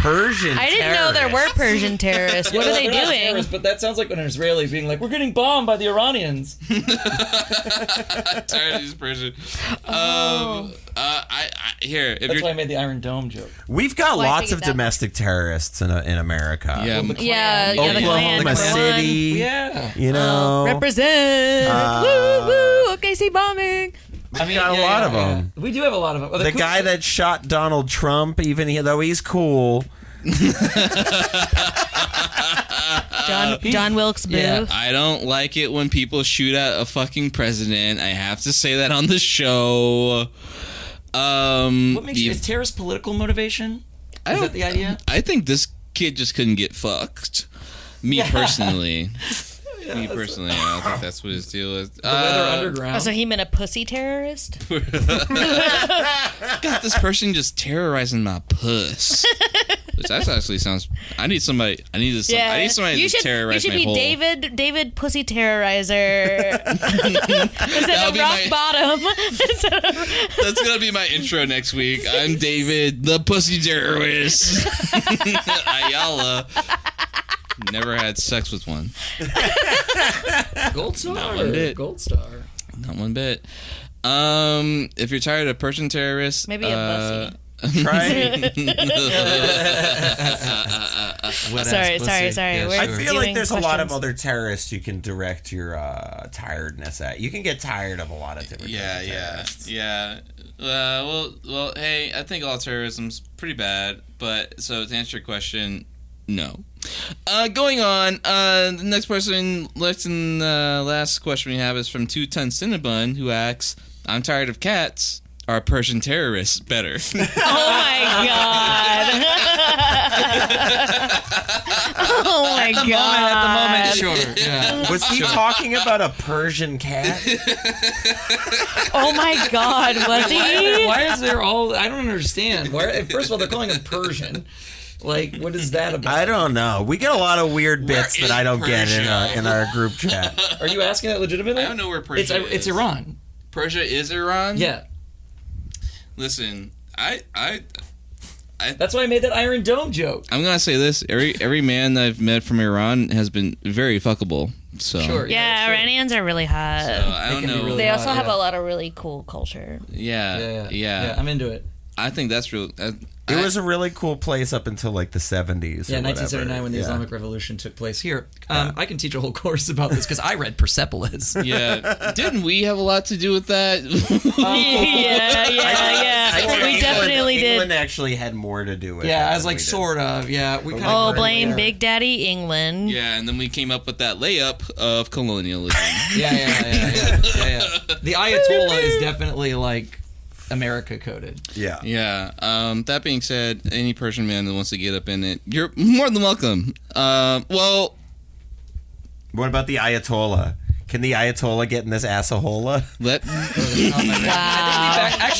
Persian I didn't know there were Persian terrorists. What are they They're not doing? terrorists, but that sounds like an Israeli being like, we're getting bombed by the Iranians. Tired of these Persian. Here, if That's you're why I made the iron dome joke. We've got Well, I lots of figured that- domestic terrorists in America. yeah, Yeah, Klan. yeah, the Klan. Oklahoma City. Yeah. You know. Represent. Woo woo. OKC bombing. I mean, got a lot of them. We do have a lot of them. The guy that shot Donald Trump, though he's cool. John Wilkes Booth. Yeah. I don't like it when people shoot at a fucking president. I have to say that on the show. What makes is terrorist political motivation? Is that the idea? I think this kid just couldn't get fucked. Me personally. Me personally, I don't think that's what his deal is. The Weather Underground. Oh, so he meant a pussy terrorist? Got this person just terrorizing my puss. Which that actually sounds. I need somebody. I need somebody you to terrorize should my be whole. David Pussy Terrorizer instead of be Rock my- Bottom. That's gonna be my intro next week. I'm David, the pussy terrorist. Ayala. Never had sex with one. Gold Star. Not one bit. Gold Star. Not one bit. If you're tired of Persian terrorists, Maybe a bussy. Right? Sorry. Yeah, We're I sure. feel like doing there's a lot of questions. other terrorists you can direct your tiredness at. You can get tired of a lot of different kinds of terrorists. yeah. Well. Hey, I think all terrorism's pretty bad. But so to answer your question, no. Going on. The next person, last question we have is from 2 Ton Cinnabon, who asks, "I'm tired of cats. Are Persian terrorists better?" Oh my god! Oh my god! At the moment, sure. Yeah. Was he talking about a Persian cat? Oh my god! Was he? Why is there all? I don't understand. Why? First of all, they're calling him Persian. Like, what is that about? I don't know. We get a lot of weird bits Where that I is don't get Persia? in our group chat. Are you asking that legitimately? I don't know where Persia is. It's Iran. Persia is Iran? Yeah. Listen, That's why I made that Iron Dome joke. I'm gonna say this: every man that I've met from Iran has been very fuckable. So Sure. Yeah, that's Iranians are really hot. I don't can be know. really They also hot, have yeah. a lot of really cool culture. Yeah. I'm into it. I think that's real. It was a really cool place up until like the 70s. Yeah, or 1979 when the whatever. Islamic Revolution took place here. I can teach a whole course about this because I read Persepolis. Yeah. Didn't we have a lot to do with that? Yeah. I think We definitely England did. actually had more to do with it. Yeah, I was than like, we did. sort of. Yeah, we kind Oh, of. blame Big Daddy England. Yeah, and then we came up with that layup of colonialism. Yeah. The Ayatollah is definitely like America coded. Yeah. Yeah. That being said, any Persian man that wants to get up in it, you're more than welcome. Well, What about the Ayatollah? Can the Ayatollah get in this assahola? let Actually,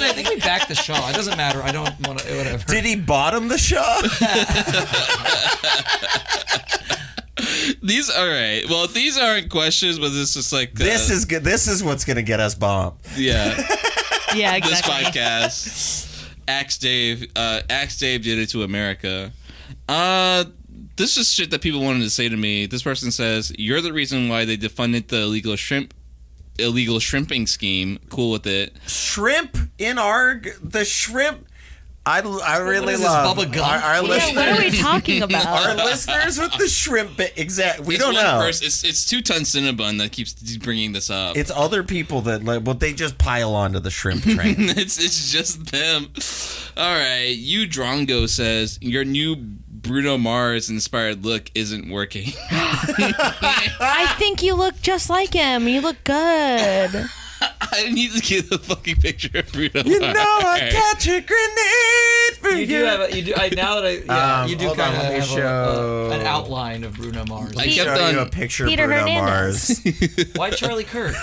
I think we backed the Shah. It doesn't matter. I don't want to. Whatever. Did he bottom the Shah? these. All right. Well, these aren't questions, but this is like This is good. This is what's gonna get us bombed. yeah. Yeah, This exactly. podcast. Axe Dave did it to America. This is shit that people wanted to say to me. This person says, "You're the reason why they defunded the illegal shrimping scheme. Cool with it." Shrimp in the shrimp. I really is this, love Bubba Gump? our Yeah, listeners. what are we talking Our about? listeners with the shrimp bit. Exactly. We It's don't one know. person- it's 2 Ton Cinnabon that keeps bringing this up. It's other people that they just pile onto the shrimp train. It's just them. All right, you Drongo says your new Bruno Mars inspired look isn't working. I think you look just like him. You look good. I need to get the fucking picture of Bruno You Mars. know I catch a grenade for You do have a, you do. Now that you do hold kind on, of let me have show- an outline of Bruno Mars. I Show kept you a on. picture Peter of Bruno Hernandez. Mars. Why Charlie Kirk?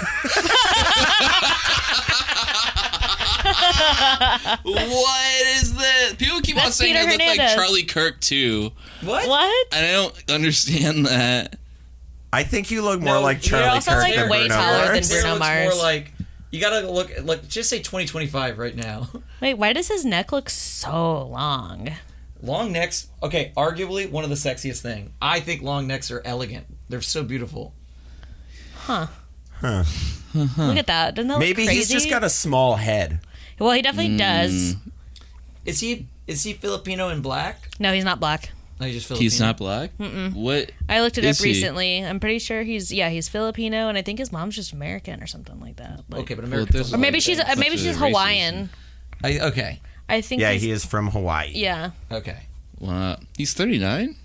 What is this? People keep on That's saying Peter I look like Hernandez. Charlie Kirk too. What? What? And I don't understand that. I think you look more No, like you're Charlie also, Kirk like, than way Bruno taller than Mars. Bruno It looks Mars. more like you gotta look like just say 2025 right now. Wait, why does his neck look so long? Long necks, okay, arguably one of the sexiest thing. I think long necks are elegant. They're so beautiful. Look at that. Doesn't that look Maybe crazy? he's just got a small head. Well, he definitely does. Is he Filipino and black? No, he's not black. No, he's just Filipino. He's not black. What? I looked it Is up he? recently. I'm pretty sure he's Filipino, and I think his mom's just American or something like that. Like, Okay, but Well, American. there's or maybe she's Such a Hawaiian. Okay. I think. Yeah, he's, he is from Hawaii. Yeah, Okay. Wow. He's 39.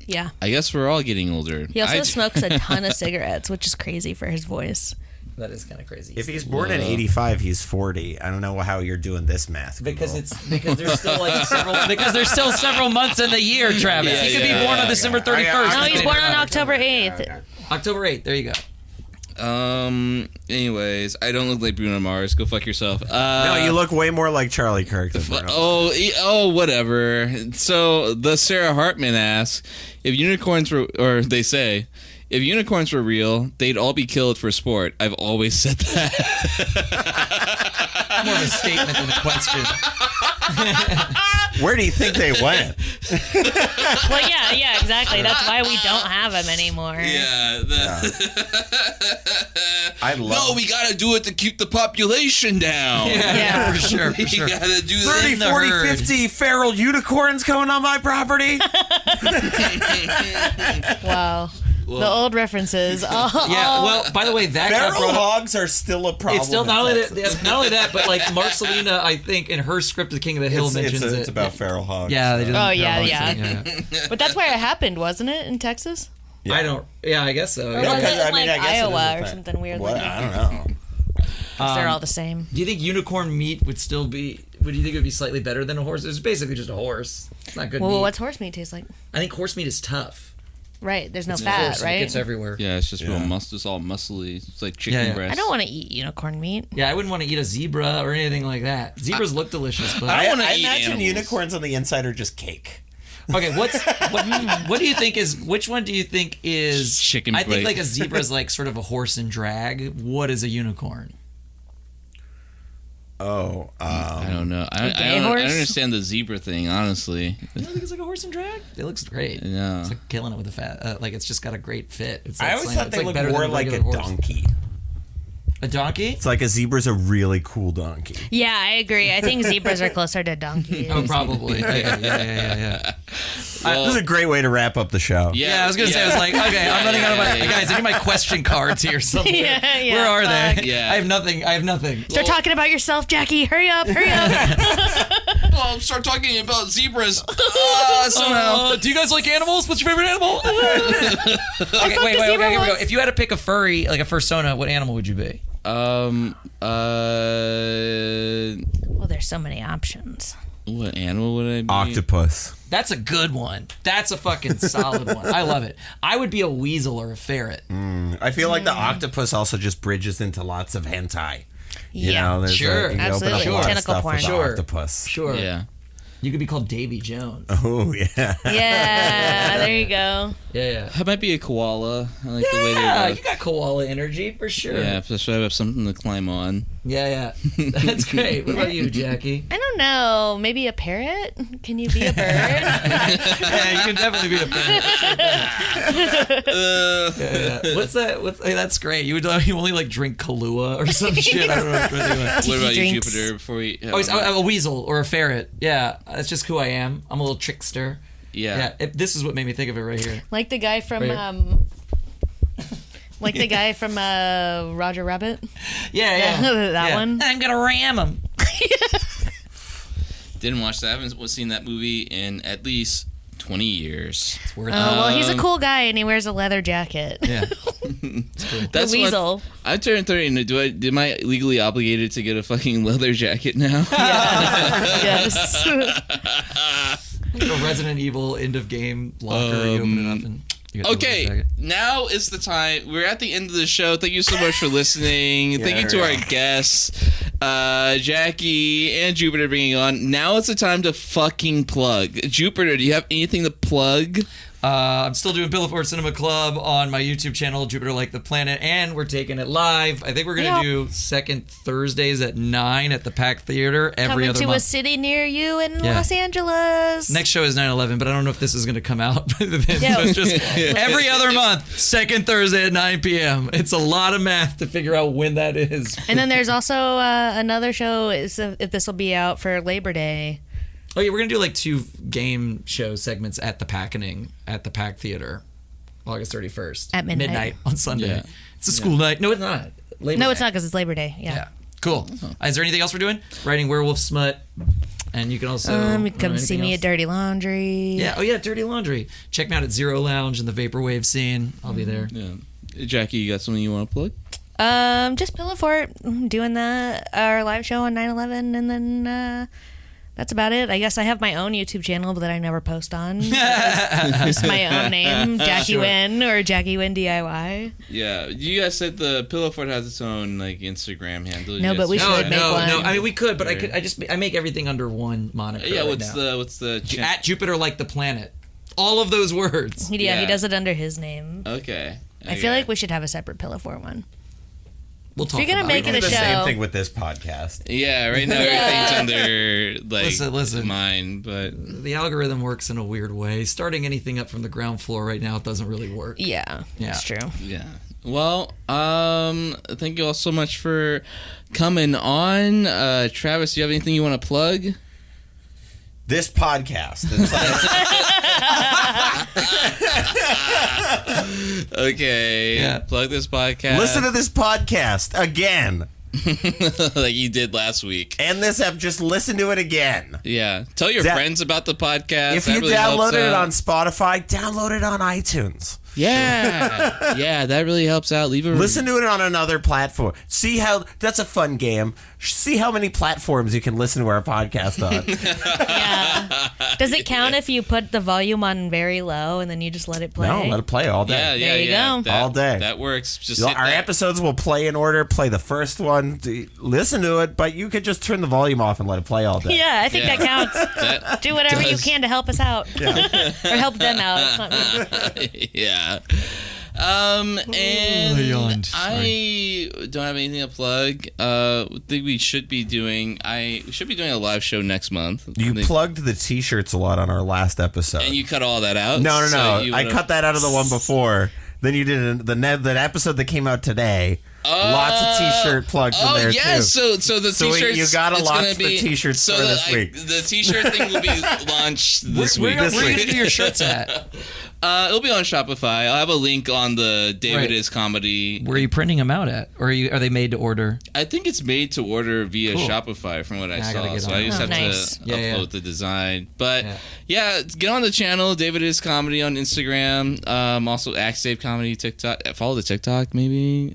yeah. I guess we're all getting older. He also I- smokes a ton of cigarettes, which is crazy for his voice. That is kind of crazy. If he's born in '85, he's 40. I don't know how you're doing this math. because Google. there's still like several months in the year, Travis. Yeah, he could yeah, be born on yeah, December yeah. 31st. No, he's born on October 8th. October 8th. There you go. Anyways, I don't look like Bruno Mars. Go fuck yourself. No, you look way more like Charlie Kirk than Bruno. Whatever. So the Sarah Hartman asks if unicorns were, or they say, if unicorns were real, they'd all be killed for sport. I've always said that. More of a statement than a question. Where do you think they went? Well, yeah, exactly. That's why we don't have him anymore. Yeah. I love. No, we gotta do it to keep the population down. Yeah. for sure. We gotta do 30, that. 40, herd. 50 feral unicorns coming on my property. Wow. The old references. Oh, Yeah. Well, by the way, that got Feral brought up. hogs are still a problem. It's still in not only Texas. that, but like Marcelina, I think in her script, The King of the Hill mentions it. It's about feral hogs. Yeah, they did. Oh, yeah. But that's where it happened, wasn't it, in Texas? Yeah. I don't. Yeah, I guess so. Or Yeah. was it in, like, I guess it is Iowa a or thing. something weird What? like I that? don't know. They're all the same. Do you think unicorn meat would still be? Would you think it would be slightly better than a horse? It's basically just a horse. It's not good Well, meat. what's horse meat taste like? I think horse meat is tough. Right, there's no Of fat, course, right? It gets everywhere. Yeah, it's just real Yeah. it's all muscly. It's like chicken Yeah. breast. I don't want to eat unicorn meat. Yeah, I wouldn't want to eat a zebra or anything like that. Zebras look delicious, but I wanna I eat imagine animals. unicorns on the inside are just cake. okay. What do you think is? Which one do you think is Chicken I think breast. like a zebra is like sort of a horse in drag. What is a unicorn? Oh, I don't know. I gay don't horse? understand the zebra thing, honestly. You don't think it's like a horse in drag? It looks great. No. It's like killing it with the fat. Like it's just got a great fit. It's I like always slam- thought it's they like looked better more than like a regular horse. donkey. A donkey? It's like a zebra's a really cool donkey. Yeah, I agree. I think zebras are closer to donkeys. Oh, probably. Yeah. This is a great way to wrap up the show. Yeah, I was gonna say, I was like, okay, I'm running out of my guys. I need my question cards here somewhere. Yeah, Where are fuck. they? Yeah. I have nothing. Start talking about yourself, Jackie. Hurry up. Well, start talking about zebras. Somehow. Do you guys like animals? What's your favorite animal? okay, wait, a okay, zebra here we go. once. If you had to pick a furry, like a fursona, what animal would you be? Well, there's so many options. What animal would I be? Octopus. That's a good one. That's a fucking solid one. I love it. I would be a weasel or a ferret. I feel like the octopus also just bridges into lots of hentai. You Yeah. know, there's Sure. you can Absolutely. open up a lot of Tentacle stuff porn. with the Sure. octopus. Sure. Yeah. You could be called Davy Jones. Oh, yeah. Yeah, there you go. Yeah. I might be a koala. I like the way Yeah, they you got koala energy for sure. Yeah, especially I have something to climb on. Yeah. That's great. What about you, Jackie? I don't know. Maybe a parrot? Can you be a bird? Yeah, you can definitely be a parrot. Yeah. What's that? Hey, that's great. You only like drink Kahlua or some shit. I don't know what you're doing. What about you, Drinks. Jupiter? Before we I'm a weasel or a ferret. Yeah, that's just who I am. I'm a little trickster. yeah. This is what made me think of it right here. Like the guy from Right. the guy from Roger Rabbit. Yeah. That one. I'm gonna ram him. Didn't watch that. I haven't seen that movie in at least 20 years. It's worth Well, he's a cool guy and he wears a leather jacket. Yeah. That's the what- weasel. I turned 30. And am I legally obligated to get a fucking leather jacket now? Yes. Like a Resident Evil end of game locker. You open it up and. You got the leather Okay, jacket. now is the time. We're at the end of the show. Thank you so much for listening. Thank you to our guests, Jackie and Jupiter, bringing on. Now it's the time to fucking plug. Jupiter, do you have anything to plug? I'm still doing Pillowfort Cinema Club on my YouTube channel, Jupiter Like the Planet, and we're taking it live. I think we're going to do second Thursdays at 9 at the Pack Theater every Coming other to a month. city near you in Yeah. Los Angeles. Next show is 9/11, but I don't know if this is going to come out by then. Yeah. So it's just every other month, second Thursday at 9 p.m. It's a lot of math to figure out when that is. And then there's also another show. If this will be out for Labor Day. Oh yeah, we're gonna do like 2 game show segments at the Packening at the Pack Theater, August 31st At midnight. on Sunday. Yeah. It's a school night. No, it's not. Labor No, it's Day. not because it's Labor Day. Yeah. Yeah, cool. Is there anything else we're doing? Writing werewolf smut, and you can also You come see me at Dirty Laundry. Yeah. Oh yeah, Dirty Laundry. Check me out at Zero Lounge in the vaporwave scene. I'll be there. Yeah. Jackie, you got something you want to plug? Just Pillowfort, doing our live show on 9/11, and then that's about it. I guess I have my own YouTube channel, but that I never post on. Just my own name, Jackie Winn or Jackie Winn DIY. Yeah. You guys said the Pillowfort has its own like Instagram handle. No, You but guys- we should make one. No. I mean, we could, but I make everything under one moniker. Yeah. right What's now. the At Jupiter Like the Planet? All of those words. Yeah, Yeah. he does it under his name. Okay. I feel like we should have a separate Pillowfort one. We'll talk. If you're gonna about make it. it a the show. same thing with this podcast. Yeah, right now everything's under like Listen. mine, but The algorithm works in a weird way. Starting anything up from the ground floor right now doesn't really work. Yeah, Yeah. that's true. yeah. Well, thank you all so much for coming on. Travis, do you have anything you want to plug? This podcast. It's Okay. Yeah. Plug this podcast. listen to this podcast again. like you did last week. And this app, just listen to it again. Yeah. Tell your That- friends about the podcast. If That you really helps downloaded it out. on Spotify, download it on iTunes. Yeah. Yeah, that really helps out. Leave a Listen to it on another platform. See how that's a fun game. See how many platforms you can listen to our podcast on. Yeah. Does it count if you put the volume on very low and then you just let it play? No, let it play all day. Yeah, yeah, There you yeah. go. That- All day. That works. Just Our hit that. episodes will play in order. Play the first one. Listen to it, but you could just turn the volume off and let it play all day. Yeah, I think Yeah. that counts. That Do whatever you does. can to help us out. or help them out. It's not me. Yeah. And yawned. I don't have anything to plug. I think we should be doing a live show next month. You I think- plugged the T-shirts a lot on our last episode. and you cut all that out. no. So you I would've- cut that out of the one before. Then you did the episode that came out today. Lots of T-shirt plugs in there yeah, too. So the So T-shirts. you gotta it's launch gonna the be, T-shirt so store the, this week. The T-shirt thing will be launched this Where week. are you going to do your shirts at? It'll be on Shopify. I'll have a link on the David Right. Is Comedy. Where are you printing them out at? Or are they made to order? I think it's made to order via Cool. Shopify from what I I gotta saw. get So on I just that. have Nice. to Yeah, upload yeah. the design. But Yeah. get on the channel, David Is Comedy on Instagram. Also Axe Dave Comedy TikTok. Follow the TikTok maybe.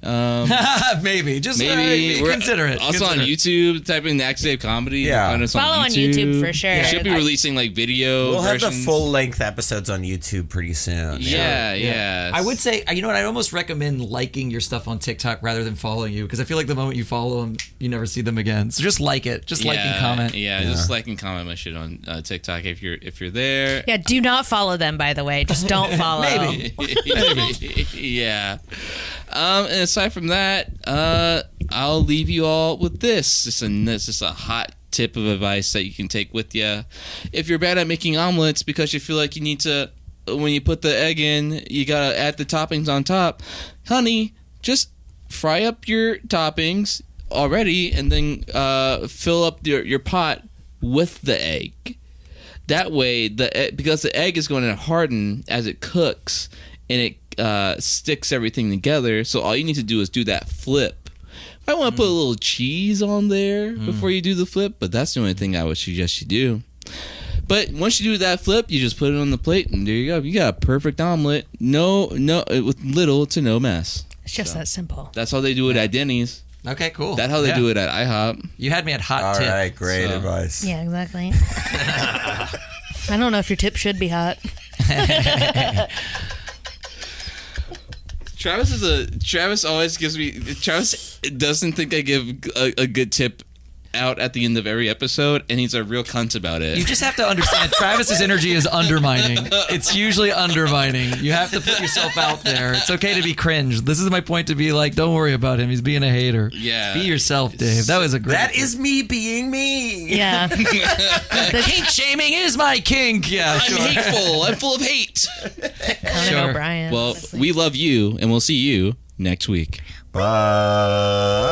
Maybe. Just Maybe we're consider it. Also on YouTube, type in Axe Dave Comedy. Yeah. Find us Follow on YouTube for sure. We should be releasing like video We'll have versions. the full length episodes on YouTube pretty soon. Yeah. I would say, you know what? I'd almost recommend liking your stuff on TikTok rather than following you, because I feel like the moment you follow them, you never see them again. So just like it. Just like and comment. Yeah, just like and comment my shit on TikTok if you're there. Yeah, do not follow them, by the way. Just don't follow. Maybe. Yeah. And aside from that, I'll leave you all with this. It's just a hot tip of advice that you can take with you. If you're bad at making omelets because you feel like you need to, when you put the egg in, you gotta add the toppings on top. Honey, just fry up your toppings already and then fill up your pot with the egg. That way, because the egg is going to harden as it cooks and it sticks everything together. So all you need to do is do that flip. I want to put a little cheese on there before you do the flip, but that's the only thing I would suggest you do. But once you do that flip, you just put it on the plate, and there you go. You got a perfect omelet. No, with little to no mess. It's just that simple. That's how they do it at Denny's. Okay, cool. That's how they do it at IHOP. You had me at hot All tip. right, great advice. Yeah, exactly. I don't know if your tip should be hot. Travis always gives me. Travis doesn't think I give a good tip out at the end of every episode, and he's a real cunt about it. You just have to understand, Travis's energy is undermining. It's usually undermining. You have to put yourself out there. It's okay to be cringe. This is my point, to be like, don't worry about him. He's being a hater. Yeah. Be yourself, Dave. That was a great. That is me being me. Yeah. Kink shaming is my kink. Yeah, I'm hateful. I'm full of hate. Conan Sure. O'Brien. Well, we love you, and we'll see you next week. Bye.